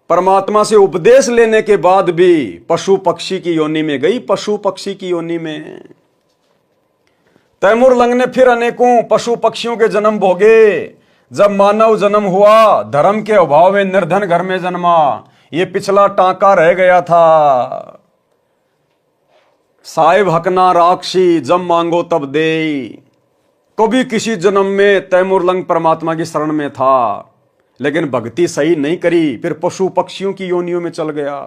परमात्मा से उपदेश लेने के बाद भी पशु पक्षी की योनि में गई, पशु पक्षी की योनि में। तैमूर लंग ने फिर अनेकों पशु पक्षियों के जन्म भोगे। जब मानव जन्म हुआ, धर्म के अभाव में निर्धन घर में जन्मा। ये पिछला टांका रह गया था, साहिब हकना राक्षी, जब मांगो तब दे। कभी किसी जन्म में तैमूर लंग परमात्मा की शरण में था, लेकिन भक्ति सही नहीं करी, फिर पशु पक्षियों की योनियों में चल गया।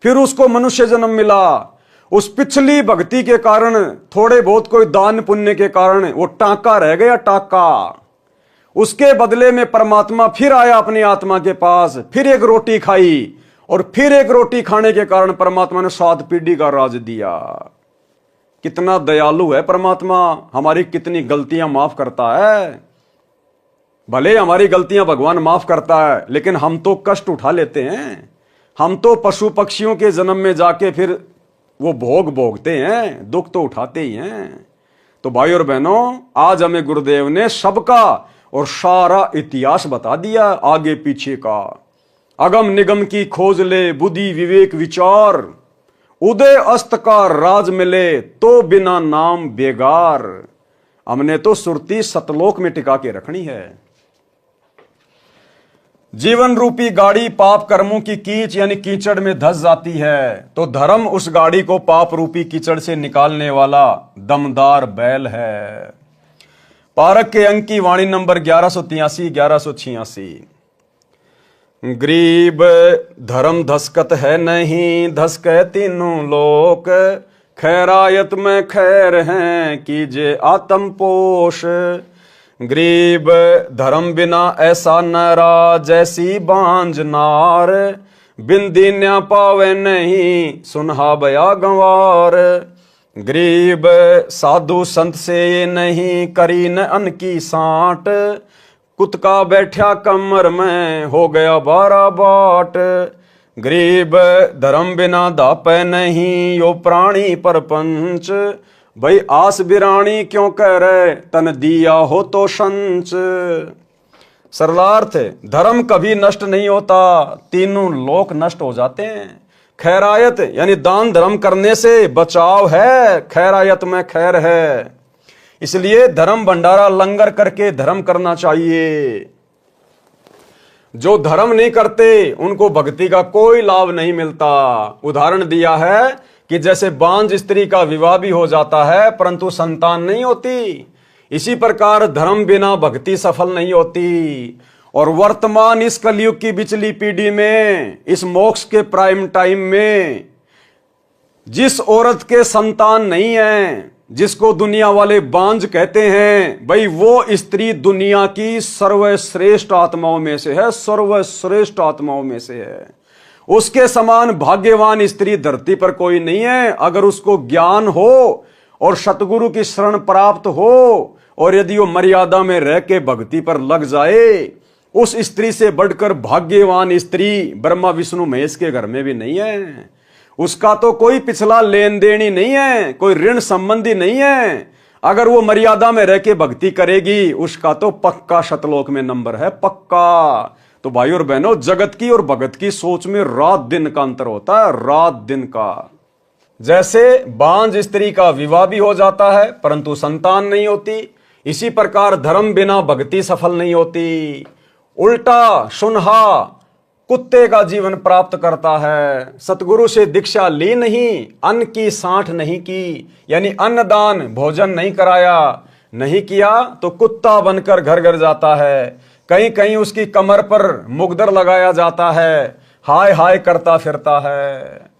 फिर उसको मनुष्य जन्म मिला। उस पिछली भक्ति के कारण, थोड़े बहुत कोई दान पुण्य के कारण वो टांका रह गया, टांका। उसके बदले में परमात्मा फिर आया अपनी आत्मा के पास, फिर एक रोटी खाई, और फिर एक रोटी खाने के कारण परमात्मा ने 7 पीढ़ी का राज दिया। कितना दयालु है परमात्मा, हमारी कितनी गलतियां माफ करता है। भले हमारी गलतियां भगवान माफ करता है, लेकिन हम तो कष्ट उठा लेते हैं। हम तो पशु पक्षियों के जन्म में जाके फिर वो भोग भोगते हैं, दुख तो उठाते ही हैं। तो भाई और बहनों, आज हमें गुरुदेव ने सबका और सारा इतिहास बता दिया, आगे पीछे का। अगम निगम की खोज ले, बुद्धि विवेक विचार, उदय अस्त का राज मिले तो बिना नाम बेगार। हमने तो सुरती सतलोक में टिका के रखनी है। जीवन रूपी गाड़ी पाप कर्मों की कीच यानी कीचड़ में धस जाती है, तो धर्म उस गाड़ी को पाप रूपी कीचड़ से निकालने वाला दमदार बैल है। पारक के अंक की वाणी नंबर 1183-1186। गरीब धर्म धसकत है नहीं, धसके तीनों लोक, खैरायत में खैर हैं कीजे आत्म पोष। गरीब धर्म बिना ऐसा नरा, जैसी बांझ नार, बिंदी न्या पावे नहीं, सुनहा बया गंवार। गरीब साधु संत से ये नहीं, करी न अन्न की सांट, कुतका बैठा कमर में, हो गया 12 बाट। गरीब धर्म बिना दापे नहीं, यो प्राणी परपंच, भाई आस बिरानी क्यों कह रहे, तन दिया हो तो संच। सरलार्थ, धर्म कभी नष्ट नहीं होता, तीनों लोक नष्ट हो जाते हैं। खैरायत यानी दान धर्म करने से बचाव है, खैरायत में खैर है। इसलिए धर्म भंडारा लंगर करके धर्म करना चाहिए। जो धर्म नहीं करते उनको भक्ति का कोई लाभ नहीं मिलता। उदाहरण दिया है कि जैसे बांझ स्त्री का विवाह भी हो जाता है परंतु संतान नहीं होती, इसी प्रकार धर्म बिना भक्ति सफल नहीं होती। और वर्तमान इस कलयुग की बिचली पीढ़ी में, इस मोक्ष के प्राइम टाइम में, जिस औरत के संतान नहीं है, जिसको दुनिया वाले बांझ कहते हैं, भाई वो स्त्री दुनिया की सर्वश्रेष्ठ आत्माओं में से है, सर्वश्रेष्ठ आत्माओं में से है। उसके समान भाग्यवान स्त्री धरती पर कोई नहीं है। अगर उसको ज्ञान हो और सतगुरु की शरण प्राप्त हो और यदि वो मर्यादा में रह के भक्ति पर लग जाए, उस स्त्री से बढ़कर भाग्यवान स्त्री ब्रह्मा विष्णु महेश के घर में भी नहीं है। उसका तो कोई पिछला लेन देन ही नहीं है, कोई ऋण संबंधी नहीं है। अगर वो मर्यादा में रह के भक्ति करेगी, उसका तो पक्का शतलोक में नंबर है, पक्का। तो भाई और बहनों, जगत की और भगत की सोच में रात दिन का अंतर होता है, रात दिन का। जैसे बांझ स्त्री का विवाह भी हो जाता है परंतु संतान नहीं होती, इसी प्रकार धर्म बिना भक्ति सफल नहीं होती। उल्टा सुनहा कुत्ते का जीवन प्राप्त करता है। सतगुरु से दीक्षा ली नहीं, अन्न की सांठ नहीं की, यानी अन्नदान भोजन नहीं कराया, नहीं किया तो कुत्ता बनकर घर घर जाता है। कहीं कहीं उसकी कमर पर मुगदर लगाया जाता है, हाय हाय करता फिरता है।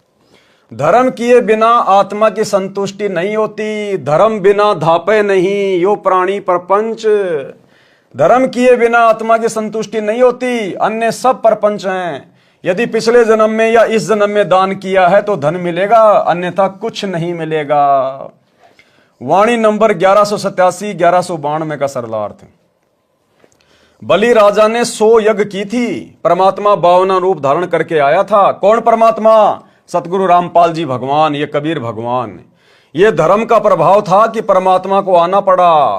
धर्म किए बिना आत्मा की संतुष्टि नहीं होती, धर्म बिना धापे नहीं यो प्राणी प्रपंच। धर्म किए बिना आत्मा की संतुष्टि नहीं होती, अन्य सब प्रपंच हैं। यदि पिछले जन्म में या इस जन्म में दान किया है तो धन मिलेगा, अन्यथा कुछ नहीं मिलेगा। वाणी नंबर 1187 1192 का सरलार्थ। बलि राजा ने 100 यज्ञ की थी, परमात्मा 52 रूप धारण करके आया था। कौन परमात्मा? सतगुरु रामपाल जी भगवान, ये कबीर भगवान। ये धर्म का प्रभाव था कि परमात्मा को आना पड़ा।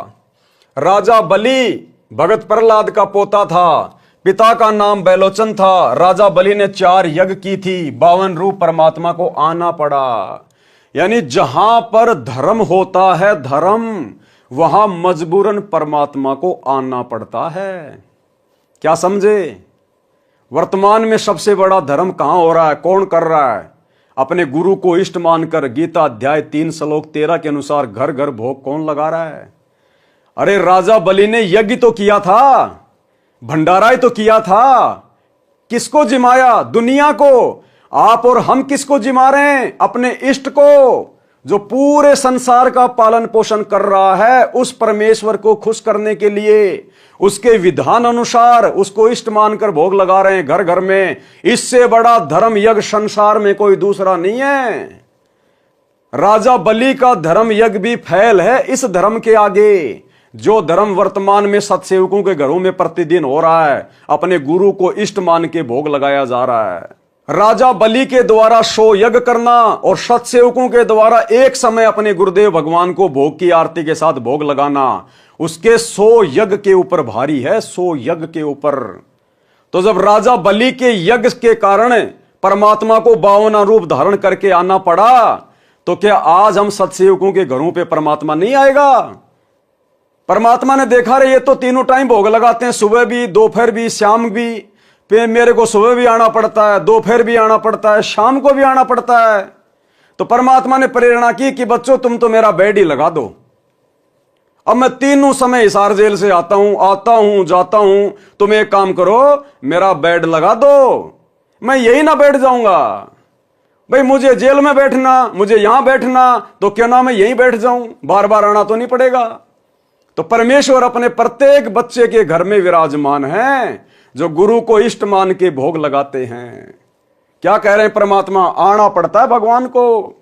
राजा बलि भगत प्रहलाद का पोता था, पिता का नाम बैलोचन था। राजा बलि ने 4 यज्ञ की थी, 52 रूप परमात्मा को आना पड़ा। यानी जहां पर धर्म होता है, धर्म, वहां मजबूरन परमात्मा को आना पड़ता है। क्या समझे? वर्तमान में सबसे बड़ा धर्म कहां हो रहा है, कौन कर रहा है? अपने गुरु को इष्ट मानकर गीता अध्याय 3 श्लोक 13 के अनुसार घर घर भोग कौन लगा रहा है? अरे राजा बलि ने यज्ञ तो किया था, भंडारा ही तो किया था। किसको जिमाया? दुनिया को। आप और हम किसको जिमा रहे हैं? अपने इष्ट को, जो पूरे संसार का पालन पोषण कर रहा है। उस परमेश्वर को खुश करने के लिए उसके विधान अनुसार उसको इष्ट मानकर भोग लगा रहे हैं घर घर में। इससे बड़ा धर्म यज्ञ संसार में कोई दूसरा नहीं है। राजा बलि का धर्म यज्ञ भी फैल है इस धर्म के आगे। जो धर्म वर्तमान में सतसेवकों के घरों में प्रतिदिन हो रहा है, अपने गुरु को इष्ट मान के भोग लगाया जा रहा है। राजा बलि के द्वारा 100 यज्ञ करना और सतसेवकों के द्वारा एक समय अपने गुरुदेव भगवान को भोग की आरती के साथ भोग लगाना, उसके 100 यज्ञ के ऊपर भारी है, 100 यज्ञ के ऊपर। तो जब राजा बलि के यज्ञ के कारण परमात्मा को 52 रूप धारण करके आना पड़ा, तो क्या आज हम सतसेवकों के घरों पे परमात्मा नहीं आएगा? परमात्मा ने देखा रे ये तो तीनों टाइम भोग लगाते हैं, सुबह भी, दोपहर भी, शाम भी। फिर मेरे को सुबह भी आना पड़ता है, दोपहर भी आना पड़ता है, शाम को भी आना पड़ता है। तो परमात्मा ने प्रेरणा की कि बच्चों तुम तो मेरा बेड ही लगा दो। अब मैं तीनों समय हिसार जेल से आता हूं जाता हूं, तुम एक काम करो, मेरा बेड लगा दो, मैं यही ना बैठ जाऊंगा। भाई मुझे जेल में बैठना, मुझे यहां बैठना, तो क्यों ना मैं यहीं बैठ जाऊं, बार बार आना तो नहीं पड़ेगा। तो परमेश्वर अपने प्रत्येक बच्चे के घर में विराजमान है, जो गुरु को इष्ट मान के भोग लगाते हैं। क्या कह रहे हैं परमात्मा? आना पड़ता है भगवान को।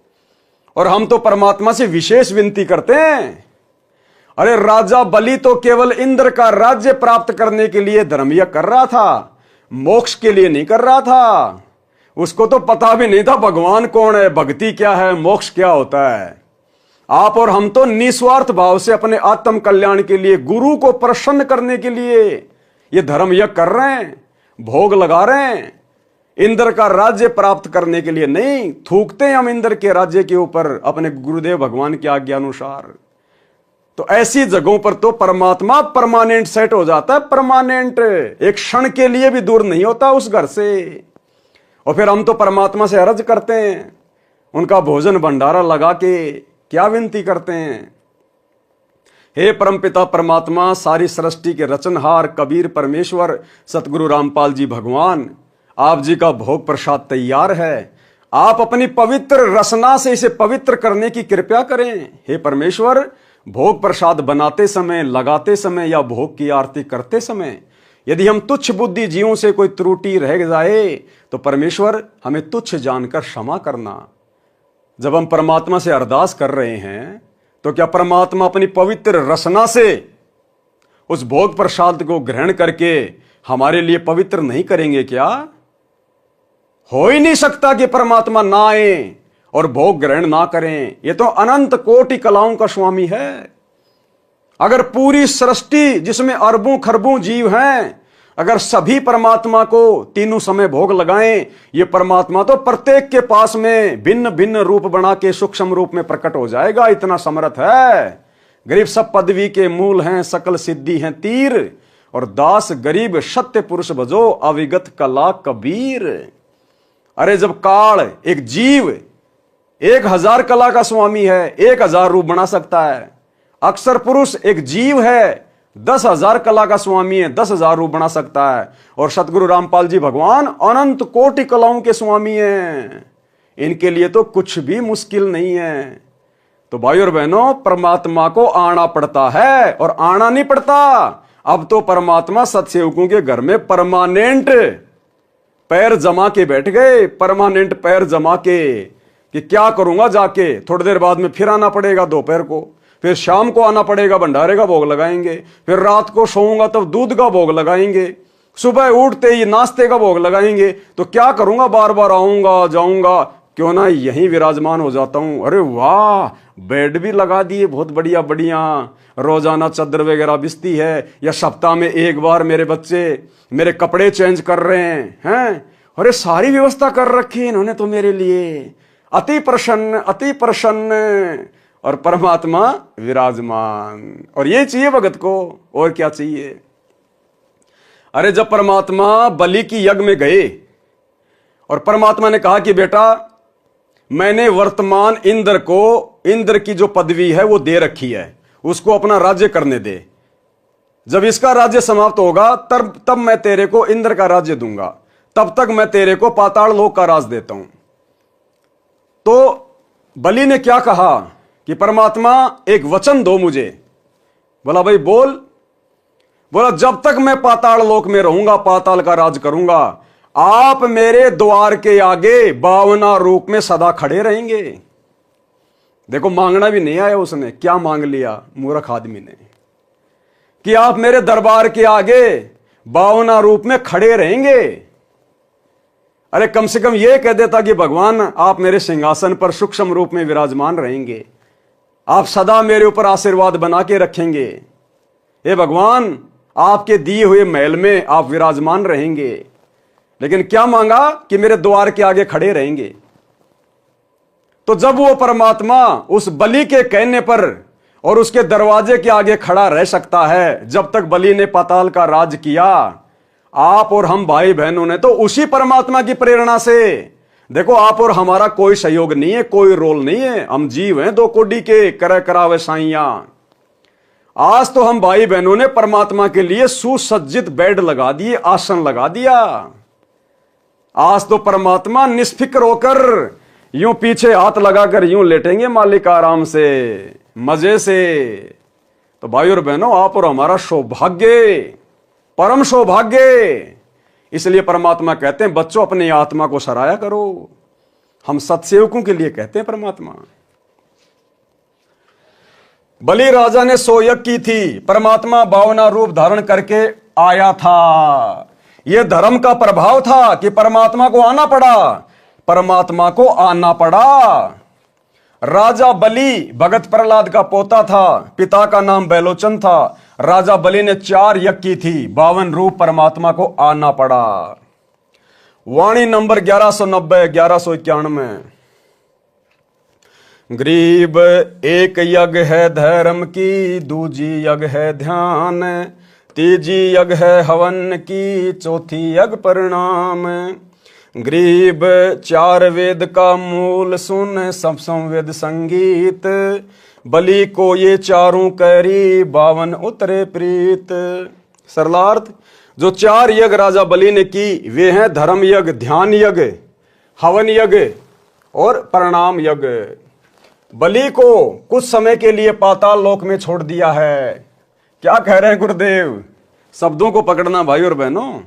और हम तो परमात्मा से विशेष विनती करते हैं। अरे राजा बलि तो केवल इंद्र का राज्य प्राप्त करने के लिए धर्म यज्ञ कर रहा था, मोक्ष के लिए नहीं कर रहा था। उसको तो पता भी नहीं था भगवान कौन है, भक्ति क्या है, मोक्ष क्या होता है। आप और हम तो निस्वार्थ भाव से अपने आत्म कल्याण के लिए, गुरु को प्रसन्न करने के लिए ये धर्म यज्ञ कर रहे हैं, भोग लगा रहे हैं। इंद्र का राज्य प्राप्त करने के लिए नहीं। थूकते हैं हम इंद्र के राज्य के ऊपर अपने गुरुदेव भगवान की आज्ञा अनुसार। तो ऐसी जगहों पर तो परमात्मा परमानेंट सेट हो जाता है, परमानेंट, एक क्षण के लिए भी दूर नहीं होता उस घर से। और फिर हम तो परमात्मा से अर्ज करते हैं, उनका भोजन भंडारा लगा के क्या विनती करते हैं हे परमपिता परमात्मा, सारी सृष्टि के रचनहार कबीर परमेश्वर सतगुरु रामपाल जी भगवान, आप जी का भोग प्रसाद तैयार है। आप अपनी पवित्र रसना से इसे पवित्र करने की कृपा करें। हे परमेश्वर, भोग प्रसाद बनाते समय, लगाते समय या भोग की आरती करते समय यदि हम तुच्छ बुद्धि जीवों से कोई त्रुटि रह जाए तो परमेश्वर हमें तुच्छ जानकर क्षमा करना। जब हम परमात्मा से अरदास कर रहे हैं तो क्या परमात्मा अपनी पवित्र रसना से उस भोग प्रसाद को ग्रहण करके हमारे लिए पवित्र नहीं करेंगे क्या? हो ही नहीं सकता कि परमात्मा ना आए और भोग ग्रहण ना करें। ये तो अनंत कोटि कलाओं का स्वामी है। अगर पूरी सृष्टि जिसमें अरबों खरबों जीव हैं, अगर सभी परमात्मा को तीनों समय भोग लगाएं, ये परमात्मा तो प्रत्येक के पास में भिन्न भिन्न रूप बना के सूक्ष्म रूप में प्रकट हो जाएगा। इतना समर्थ है। गरीब सब पदवी के मूल हैं, सकल सिद्धि हैं तीर, और दास गरीब सत्य पुरुष भजो, अविगत कला कबीर। अरे जब काल एक जीव 1000 कला का स्वामी है, 1000 रूप बना सकता है। अक्षर पुरुष एक जीव है, 10,000 कला का स्वामी है, 10,000 रूप बना सकता है। और सतगुरु रामपाल जी भगवान अनंत कोटि कलाओं के स्वामी हैं। इनके लिए तो कुछ भी मुश्किल नहीं है। तो भाई और बहनों, परमात्मा को आना पड़ता है और आना नहीं पड़ता। अब तो परमात्मा सत्सेवकों के घर में परमानेंट पैर जमा के बैठ गए, परमानेंट पैर जमा के, कि क्या करूंगा जाके, थोड़ी देर बाद में फिर आना पड़ेगा दोपहर को, फिर शाम को आना पड़ेगा, भंडारे का भोग लगाएंगे, फिर रात को सोऊंगा तब दूध का भोग लगाएंगे, सुबह उठते ही नाश्ते का भोग लगाएंगे। तो क्या करूंगा, बार बार आऊंगा जाऊंगा, क्यों ना यहीं विराजमान हो जाता हूं। अरे वाह, बेड भी लगा दिए बहुत बढ़िया बढ़िया, रोजाना चादर वगैरह बिछती है, या सप्ताह में एक बार मेरे बच्चे मेरे कपड़े चेंज कर रहे हैं। अरे सारी व्यवस्था कर रखी है इन्होंने तो मेरे लिए। अति प्रसन्न, अति प्रसन्न, और परमात्मा विराजमान। और ये चाहिए भगत को, और क्या चाहिए। अरे जब परमात्मा बलि की यज्ञ में गए और परमात्मा ने कहा कि बेटा, मैंने वर्तमान इंद्र को, इंद्र की जो पदवी है वो दे रखी है, उसको अपना राज्य करने दे। जब इसका राज्य समाप्त होगा तब मैं तेरे को इंद्र का राज्य दूंगा, तब तक मैं तेरे को पाताल लोक का राज देता हूं। तो बलि ने क्या कहा कि परमात्मा एक वचन दो मुझे। बोला भाई बोल। बोला जब तक मैं पाताल लोक में रहूंगा, पाताल का राज करूंगा, आप मेरे द्वार के आगे 52 रूप में सदा खड़े रहेंगे। देखो, मांगना भी नहीं आया उसने, क्या मांग लिया मूर्ख आदमी ने, कि आप मेरे दरबार के आगे 52 रूप में खड़े रहेंगे। अरे कम से कम यह कह देता कि भगवान आप मेरे सिंहासन पर सूक्ष्म रूप में विराजमान रहेंगे, आप सदा मेरे ऊपर आशीर्वाद बना के रखेंगे। हे भगवान, आपके दिए हुए महल में आप विराजमान रहेंगे। लेकिन क्या मांगा कि मेरे द्वार के आगे खड़े रहेंगे। तो जब वो परमात्मा उस बलि के कहने पर और उसके दरवाजे के आगे खड़ा रह सकता है, जब तक बलि ने पाताल का राज किया, आप और हम भाई बहनों ने तो उसी परमात्मा की प्रेरणा से, देखो आप और हमारा कोई सहयोग नहीं है, कोई रोल नहीं है, हम जीव हैं 2 कोडी के, करे करावे साइया। आज तो हम भाई बहनों ने परमात्मा के लिए सुसज्जित बेड लगा दिए, आसन लगा दिया। आज तो परमात्मा निष्फिक्र होकर यूं पीछे हाथ लगाकर यूं लेटेंगे मालिक आराम से, मजे से। तो भाई और बहनों, आप और हमारा सौभाग्य, परम सौभाग्य। इसलिए परमात्मा कहते हैं बच्चों अपनी आत्मा को सराया करो। हम सत्सेवकों के लिए कहते हैं परमात्मा। बलि राजा ने 100 यज्ञ की थी, परमात्मा 52 रूप धारण करके आया था। यह धर्म का प्रभाव था कि परमात्मा को आना पड़ा, परमात्मा को आना पड़ा। राजा बलि भगत प्रहलाद का पोता था, पिता का नाम बैलोचन था। राजा बलि ने 4 यज्ञ की थी, 52 रूप परमात्मा को आना पड़ा। वाणी नंबर 1190 1191। गरीब एक यज्ञ है धर्म की, दूजी यज्ञ है ध्यान, तीजी यज्ञ है हवन की, चौथी यज्ञ परिणाम। गरीब चार वेद का मूल सुन सब संवेद संगीत, बलि को ये चारों कैरी 52 उतरे प्रीत। सरलार्थ, जो 4 यज्ञ राजा बलि ने की वे हैं धर्म यज्ञ, ध्यान यज्ञ, हवन यज्ञ और प्रणाम यज्ञ। बलि को कुछ समय के लिए पाताल लोक में छोड़ दिया है। क्या कह रहे हैं गुरुदेव? शब्दों को पकड़ना भाई और बहनों।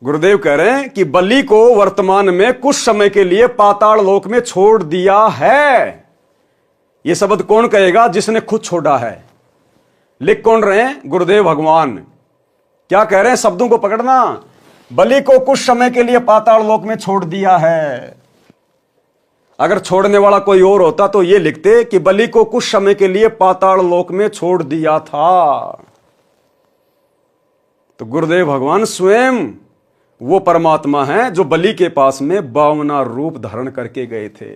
गुरुदेव कह रहे हैं कि बलि को वर्तमान में कुछ समय के लिए पाताल लोक में छोड़ दिया है। यह शब्द कौन कहेगा? जिसने खुद छोड़ा है। लिख कौन रहे हैं? गुरुदेव भगवान। क्या कह रहे हैं? शब्दों को पकड़ना। बलि को कुछ समय के लिए पाताल लोक में छोड़ दिया है। अगर छोड़ने वाला कोई और होता तो यह लिखते कि बलि को कुछ समय के लिए पाताल लोक में छोड़ दिया था। तो गुरुदेव भगवान स्वयं वो परमात्मा है जो बलि के पास में 52 रूप धारण करके गए थे।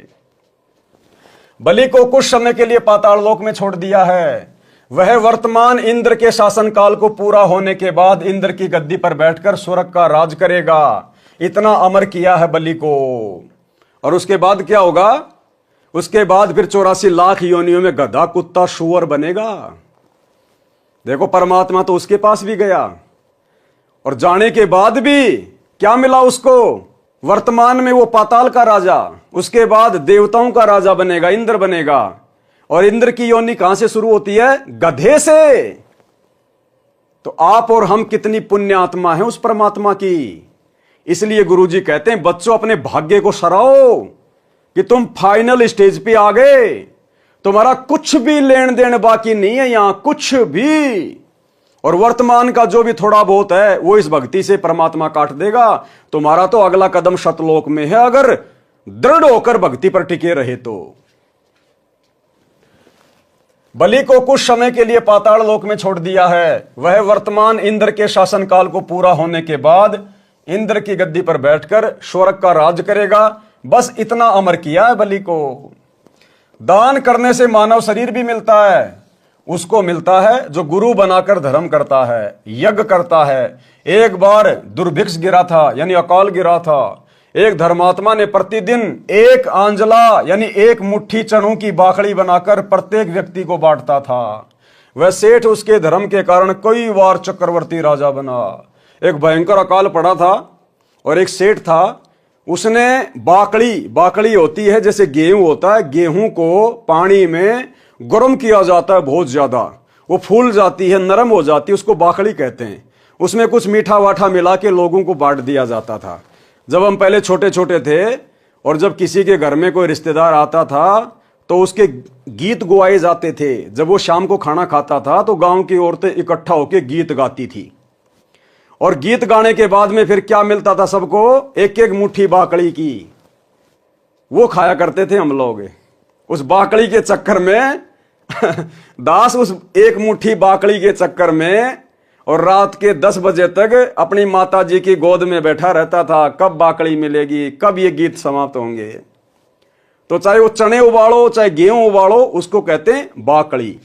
बलि को कुछ समय के लिए पाताल लोक में छोड़ दिया है। वह वर्तमान इंद्र के शासन काल को पूरा होने के बाद इंद्र की गद्दी पर बैठकर स्वर्ग का राज करेगा। इतना अमर किया है बलि को। और उसके बाद क्या होगा? उसके बाद फिर 84 लाख योनियों में गधा, कुत्ता, शुअर बनेगा। देखो, परमात्मा तो उसके पास भी गया और जाने के बाद भी क्या मिला उसको? वर्तमान में वो पाताल का राजा, उसके बाद देवताओं का राजा बनेगा, इंद्र बनेगा। और इंद्र की योनि कहां से शुरू होती है? गधे से। तो आप और हम कितनी पुण्य आत्मा है उस परमात्मा की। इसलिए गुरुजी कहते हैं बच्चों अपने भाग्य को सराहो कि तुम फाइनल स्टेज पे आ गए। तुम्हारा कुछ भी लेन देन बाकी नहीं है यहां, कुछ भी। और वर्तमान का जो भी थोड़ा बहुत है वो इस भक्ति से परमात्मा काट देगा। तुम्हारा तो अगला कदम शतलोक में है, अगर दृढ़ होकर भक्ति पर टिके रहे तो। बलि को कुछ समय के लिए पाताल लोक में छोड़ दिया है। वह वर्तमान इंद्र के शासन काल को पूरा होने के बाद इंद्र की गद्दी पर बैठकर स्वर्ग का राज करेगा। बस इतना अमर किया है बलि को। दान करने से मानव शरीर भी मिलता है। उसको मिलता है जो गुरु बनाकर धर्म करता है, यज्ञ करता है। एक बार दुर्भिक्ष गिरा था, यानी अकाल गिरा था। एक धर्मात्मा ने प्रतिदिन 1 आंजला यानी 1 मुट्ठी चनों की बाखड़ी बनाकर प्रत्येक व्यक्ति को बांटता था। वह सेठ उसके धर्म के कारण कई बार चक्रवर्ती राजा बना। एक भयंकर अकाल पड़ा था और एक सेठ था, उसने बाकड़ी होती है जैसे गेहूं होता है, गेहूं को पानी में गर्म किया जाता है बहुत ज्यादा, वो फूल जाती है, नरम हो जाती है, उसको बाकड़ी कहते हैं। उसमें कुछ मीठा वाठा मिला के लोगों को बांट दिया जाता था। जब हम पहले छोटे छोटे थे और जब किसी के घर में कोई रिश्तेदार आता था तो उसके गीत गुआए जाते थे। जब वो शाम को खाना खाता था तो गांव की औरतें इकट्ठा होकर गीत गाती थी और गीत गाने के बाद में फिर क्या मिलता था सबको? 1-1 मुट्ठी बाकड़ी की। वो खाया करते थे हम लोग। उस बाकड़ी के चक्कर में दास उस 1 मुट्ठी बाकड़ी के चक्कर में और रात के 10 बजे तक अपनी माता जी की गोद में बैठा रहता था। कब बाकड़ी मिलेगी, कब ये गीत समाप्त होंगे। तो चाहे वो चने उबालो चाहे गेहूं उबालो, उसको कहते हैं बाकड़ी।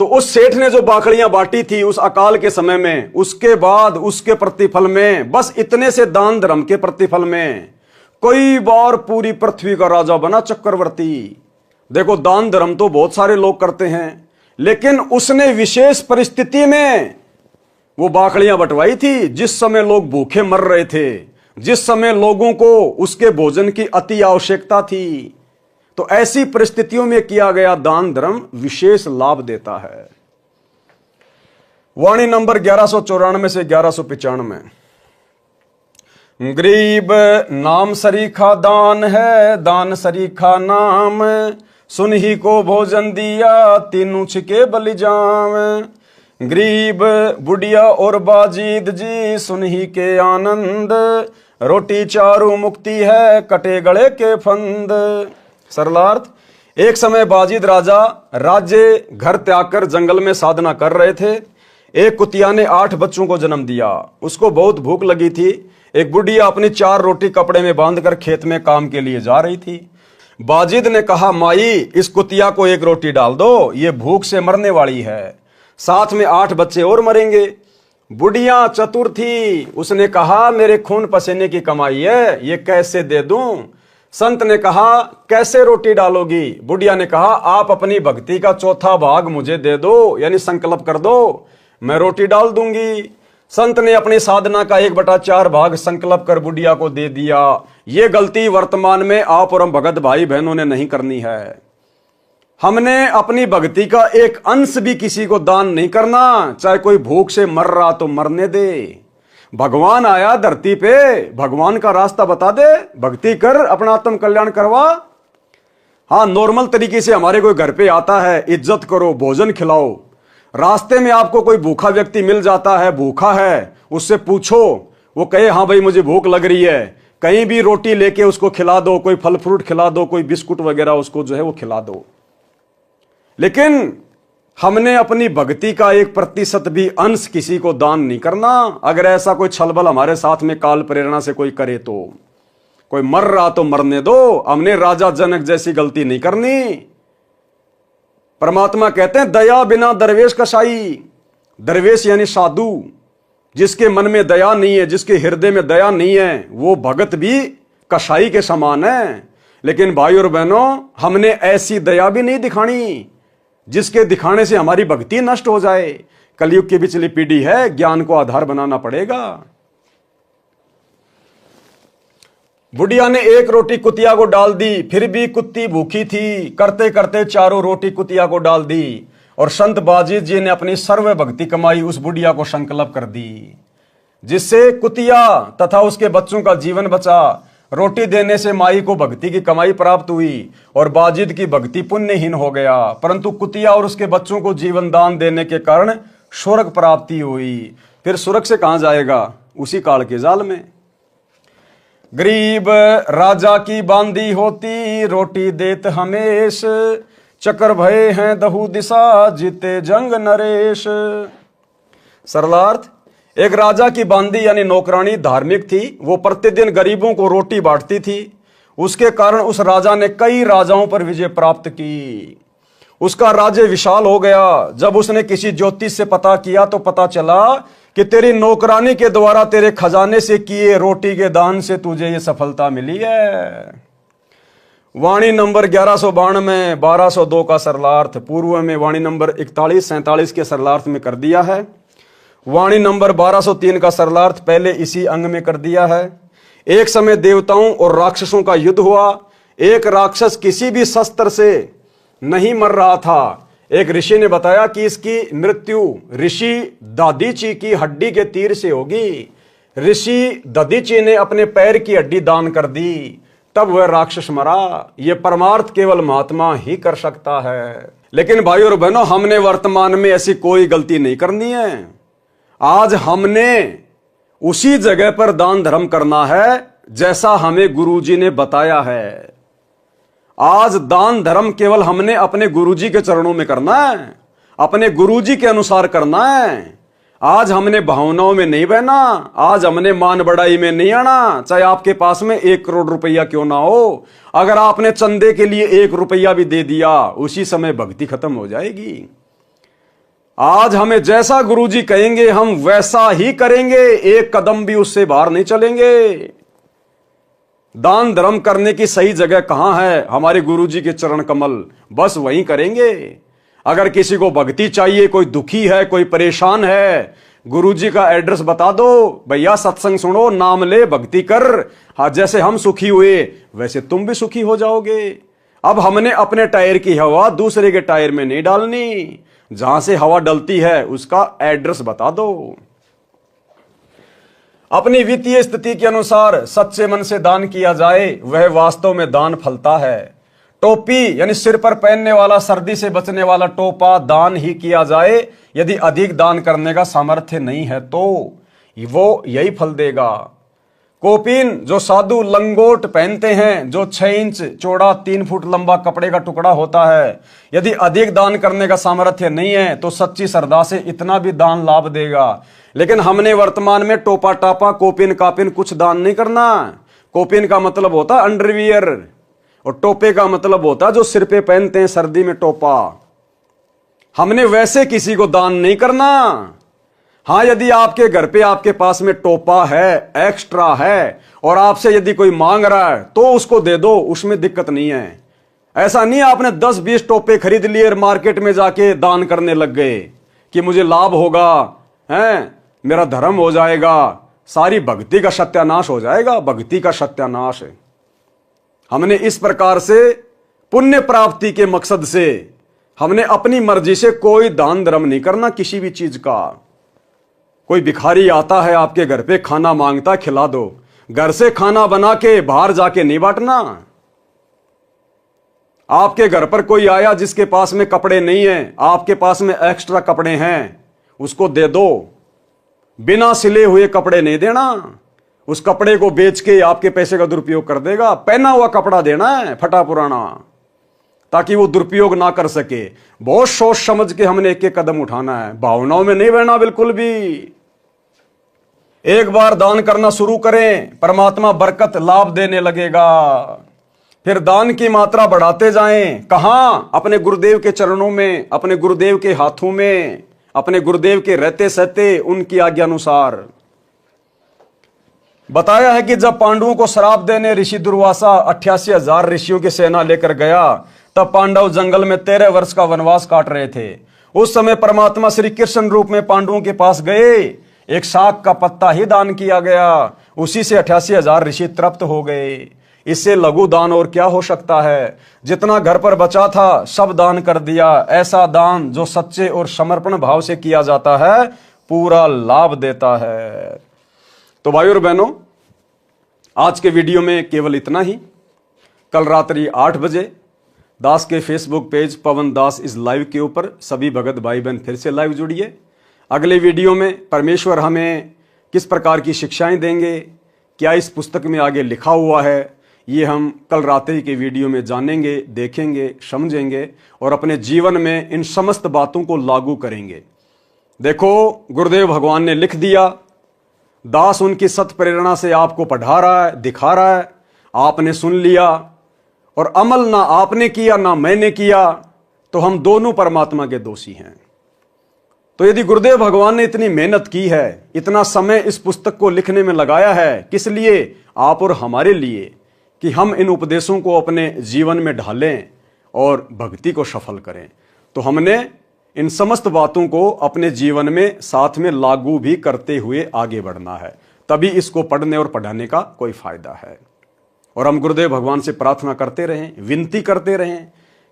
तो उस सेठ ने जो बाकड़ियां बांटी थी उस अकाल के समय में, उसके बाद उसके प्रतिफल में, बस इतने से दान धर्म के प्रतिफल में कई बार पूरी पृथ्वी का राजा बना, चक्रवर्ती। देखो, दान धर्म तो बहुत सारे लोग करते हैं, लेकिन उसने विशेष परिस्थिति में वो बाकड़ियां बंटवाई थी जिस समय लोग भूखे मर रहे थे, जिस समय लोगों को उसके भोजन की अति आवश्यकता थी। तो ऐसी परिस्थितियों में किया गया दान धर्म विशेष लाभ देता है। वाणी नंबर 1194 से 1195। गरीब नाम सरीखा दान है, दान सरीखा नाम, सुन ही को भोजन दिया, तीनों छिके बलिजाम। गरीब बुढ़िया और बाजीद जी, सुन ही के आनंद, रोटी चारू मुक्ति है, कटे गले के फंद। सरलार्थ, एक समय बाजीद राजा राज्य घर त्याग कर जंगल में साधना कर रहे थे। एक कुतिया ने 8 बच्चों को जन्म दिया। उसको बहुत भूख लगी थी। एक बुढ़िया अपनी 4 रोटी कपड़े में बांधकर खेत में काम के लिए जा रही थी। बाजिद ने कहा, माई इस कुतिया को 1 रोटी डाल दो, ये भूख से मरने वाली है, साथ में 8 बच्चे और मरेंगे। बुढ़िया चतुर थी, उसने कहा मेरे खून पसीने की कमाई है, ये कैसे दे दूं। संत ने कहा कैसे रोटी डालोगी। बुढ़िया ने कहा आप अपनी भक्ति का चौथा भाग मुझे दे दो, यानी संकल्प कर दो, मैं रोटी डाल दूंगी। संत ने अपनी साधना का 1/4 भाग संकल्प कर बुढ़िया को दे दिया। ये गलती वर्तमान में आप और हम भगत भाई बहनों ने नहीं करनी है। हमने अपनी भक्ति का एक अंश भी किसी को दान नहीं करना, चाहे कोई भूख से मर रहा तो मरने दे। भगवान आया धरती पे, भगवान का रास्ता बता दे, भक्ति कर, अपना आत्म कल्याण करवा। हाँ, नॉर्मल तरीके से हमारे कोई घर पे आता है, इज्जत करो, भोजन खिलाओ। रास्ते में आपको कोई भूखा व्यक्ति मिल जाता है, भूखा है, उससे पूछो, वो कहे हाँ भाई मुझे भूख लग रही है, कहीं भी रोटी लेके उसको खिला दो, कोई फल फ्रूट खिला दो, कोई बिस्कुट वगैरह उसको जो है वो खिला दो। लेकिन हमने अपनी भक्ति का 1% भी अंश किसी को दान नहीं करना। अगर ऐसा कोई छलबल हमारे साथ में काल प्रेरणा से कोई करे तो, कोई मर रहा तो मरने दो, हमने राजा जनक जैसी गलती नहीं करनी। परमात्मा कहते हैं दया बिना दरवेश कसाई। दरवेश यानी साधु, जिसके मन में दया नहीं है, जिसके हृदय में दया नहीं है, वो भगत भी कसाई के समान है। लेकिन भाई और बहनों, हमने ऐसी दया भी नहीं दिखानी जिसके दिखाने से हमारी भक्ति नष्ट हो जाए। कलयुग की पिछली पीढ़ी है, ज्ञान को आधार बनाना पड़ेगा। बुढ़िया ने 1 रोटी कुतिया को डाल दी, फिर भी कुत्ती भूखी थी। करते करते 4 रोटी कुतिया को डाल दी और संत बाजीत जी ने अपनी सर्व भक्ति कमाई उस बुढ़िया को संकल्प कर दी, जिससे कुतिया तथा उसके बच्चों का जीवन बचा। रोटी देने से माई को भक्ति की कमाई प्राप्त हुई और बाजिद की भक्ति पुण्यहीन हो गया, परंतु कुतिया और उसके बच्चों को जीवन दान देने के कारण स्वर्ग प्राप्ति हुई। फिर स्वर्ग से कहां जाएगा? उसी काल के जाल में। गरीब राजा की बांदी होती, रोटी देत हमेश, चक्कर भये हैं दहु दिशा, जीते जंग नरेश। सरलार्थ, एक राजा की बांदी यानी नौकरानी धार्मिक थी। वो प्रतिदिन गरीबों को रोटी बांटती थी। उसके कारण उस राजा ने कई राजाओं पर विजय प्राप्त की। उसका राज्य विशाल हो गया। जब उसने किसी ज्योतिष से पता किया तो पता चला कि तेरी नौकरानी के द्वारा तेरे खजाने से किए रोटी के दान से तुझे ये सफलता मिली है। वाणी नंबर 1192 1202 का सरलार्थ पूर्व में वाणी नंबर 41-47 के सरलार्थ में कर दिया है। वाणी नंबर 1203 का सरलार्थ पहले इसी अंग में कर दिया है। एक समय देवताओं और राक्षसों का युद्ध हुआ। एक राक्षस किसी भी शस्त्र से नहीं मर रहा था। एक ऋषि ने बताया कि इसकी मृत्यु ऋषि दधीची की हड्डी के तीर से होगी। ऋषि दधीची ने अपने पैर की हड्डी दान कर दी, तब वह राक्षस मरा। यह परमार्थ केवल महात्मा ही कर सकता है। लेकिन भाइयों और बहनों, हमने वर्तमान में ऐसी कोई गलती नहीं करनी है। आज हमने उसी जगह पर दान धर्म करना है जैसा हमें गुरुजी ने बताया है। आज दान धर्म केवल हमने अपने गुरुजी के चरणों में करना है, अपने गुरुजी के अनुसार करना है। आज हमने भावनाओं में नहीं बहना। आज हमने मान बढ़ाई में नहीं आना। चाहे आपके पास में 1 करोड़ रुपया क्यों ना हो, अगर आपने चंदे के लिए 1 रुपया भी दे दिया, उसी समय भक्ति खत्म हो जाएगी। आज हमें जैसा गुरुजी कहेंगे हम वैसा ही करेंगे, 1 कदम भी उससे बाहर नहीं चलेंगे। दान धर्म करने की सही जगह कहां है? हमारे गुरुजी के चरण कमल, बस वहीं करेंगे। अगर किसी को भक्ति चाहिए, कोई दुखी है, कोई परेशान है, गुरुजी का एड्रेस बता दो, भैया सत्संग सुनो, नाम ले, भक्ति कर। हाँ, जैसे हम सुखी हुए वैसे तुम भी सुखी हो जाओगे। अब हमने अपने टायर की हवा दूसरे के टायर में नहीं डालनी। जहां से हवा डलती है उसका एड्रेस बता दो। अपनी वित्तीय स्थिति के अनुसार सच्चे मन से दान किया जाए, वह वास्तव में दान फलता है। टोपी यानी सिर पर पहनने वाला, सर्दी से बचने वाला टोपा दान ही किया जाए। यदि अधिक दान करने का सामर्थ्य नहीं है तो वो यही फल देगा। कोपीन जो साधु लंगोट पहनते हैं, जो 6 इंच चौड़ा 3 फुट लंबा कपड़े का टुकड़ा होता है, यदि अधिक दान करने का सामर्थ्य नहीं है तो सच्ची श्रद्धा से इतना भी दान लाभ देगा। लेकिन हमने वर्तमान में टोपा टापा कोपिन कापिन कुछ दान नहीं करना। कोपिन का मतलब होता है अंडरवियर और टोपे का मतलब होता है जो सिर पे पहनते हैं सर्दी में टोपा। हमने वैसे किसी को दान नहीं करना। हाँ, यदि आपके घर पे आपके पास में टोपा है, एक्स्ट्रा है, और आपसे यदि कोई मांग रहा है तो उसको दे दो, उसमें दिक्कत नहीं है। ऐसा नहीं आपने 10-20 टोपे खरीद लिए और मार्केट में जाके दान करने लग गए कि मुझे लाभ होगा, हैं, मेरा धर्म हो जाएगा, सारी भक्ति का सत्यानाश हो जाएगा। भक्ति का सत्यानाश है। हमने इस प्रकार से पुण्य प्राप्ति के मकसद से हमने अपनी मर्जी से कोई दान धर्म नहीं करना किसी भी चीज का। कोई भिखारी आता है आपके घर पे, खाना मांगता, खिला दो। घर से खाना बना के बाहर जाके नहीं बांटना। आपके घर पर कोई आया जिसके पास में कपड़े नहीं है, आपके पास में एक्स्ट्रा कपड़े हैं, उसको दे दो। बिना सिले हुए कपड़े नहीं देना। उस कपड़े को बेच के आपके पैसे का दुरुपयोग कर देगा। पहना हुआ कपड़ा देना है, फटा पुराना, ताकि वो दुरुपयोग ना कर सके। बहुत सोच समझ के हमने एक एक कदम उठाना है, भावनाओं में नहीं बहना बिल्कुल भी। एक बार दान करना शुरू करें, परमात्मा बरकत लाभ देने लगेगा। फिर दान की मात्रा बढ़ाते जाएं। कहां? अपने गुरुदेव के चरणों में, अपने गुरुदेव के हाथों में, अपने गुरुदेव के रहते सहते उनकी आज्ञा अनुसार। बताया है कि जब पांडवों को श्राप देने ऋषि दुर्वासा 88,000 ऋषियों की सेना लेकर गया, तब पांडव जंगल में 13 वर्ष का वनवास काट रहे थे। उस समय परमात्मा श्री कृष्ण रूप में पांडवों के पास गए। एक शाक का पत्ता ही दान किया गया, उसी से 88,000 ऋषि तृप्त हो गए। इससे लघु दान और क्या हो सकता है। जितना घर पर बचा था सब दान कर दिया। ऐसा दान जो सच्चे और समर्पण भाव से किया जाता है पूरा लाभ देता है। तो भाइयों और बहनों, आज के वीडियो में केवल इतना ही। कल रात्रि 8 बजे दास के Facebook page Pawan Das is live के ऊपर सभी भगत भाई बहन फिर से लाइव जुड़िए। अगले वीडियो में परमेश्वर हमें किस प्रकार की शिक्षाएं देंगे, क्या इस पुस्तक में आगे लिखा हुआ है, ये हम कल रात्रि के वीडियो में जानेंगे, देखेंगे, समझेंगे और अपने जीवन में इन समस्त बातों को लागू करेंगे। देखो, गुरुदेव भगवान ने लिख दिया, दास उनकी सत प्रेरणा से आपको पढ़ा रहा है, दिखा रहा है, आपने सुन लिया और अमल ना आपने किया ना मैंने किया, तो हम दोनों परमात्मा के दोषी हैं। तो यदि गुरुदेव भगवान ने इतनी मेहनत की है, इतना समय इस पुस्तक को लिखने में लगाया है, किस लिए? आप और हमारे लिए, कि हम इन उपदेशों को अपने जीवन में ढालें और भक्ति को सफल करें। तो हमने इन समस्त बातों को अपने जीवन में साथ में लागू भी करते हुए आगे बढ़ना है, तभी इसको पढ़ने और पढ़ाने का कोई फायदा है। और हम गुरुदेव भगवान से प्रार्थना करते रहें, विनती करते रहें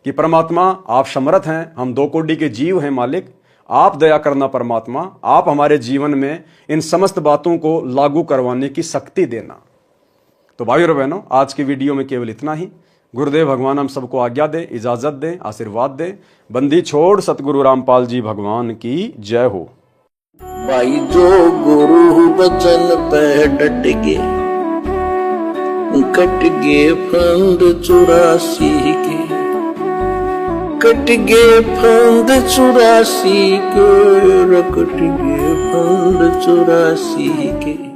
कि परमात्मा आप समर्थ हैं, हम 2 कोटि के जीव हैं मालिक, आप दया करना परमात्मा, आप हमारे जीवन में इन समस्त बातों को लागू करवाने की शक्ति देना। तो भाइयों और बहनों, आज की वीडियो में केवल इतना ही। गुरुदेव भगवान हम सबको आज्ञा दे, इजाजत दे, आशीर्वाद दे। बंदी छोड़ सतगुरु रामपाल जी भगवान की जय हो। भाई जो गुरु बचन पे डट गए, कट गए फंद 84 के, कट गए फंद 84 के, कट गए फंद 84 के।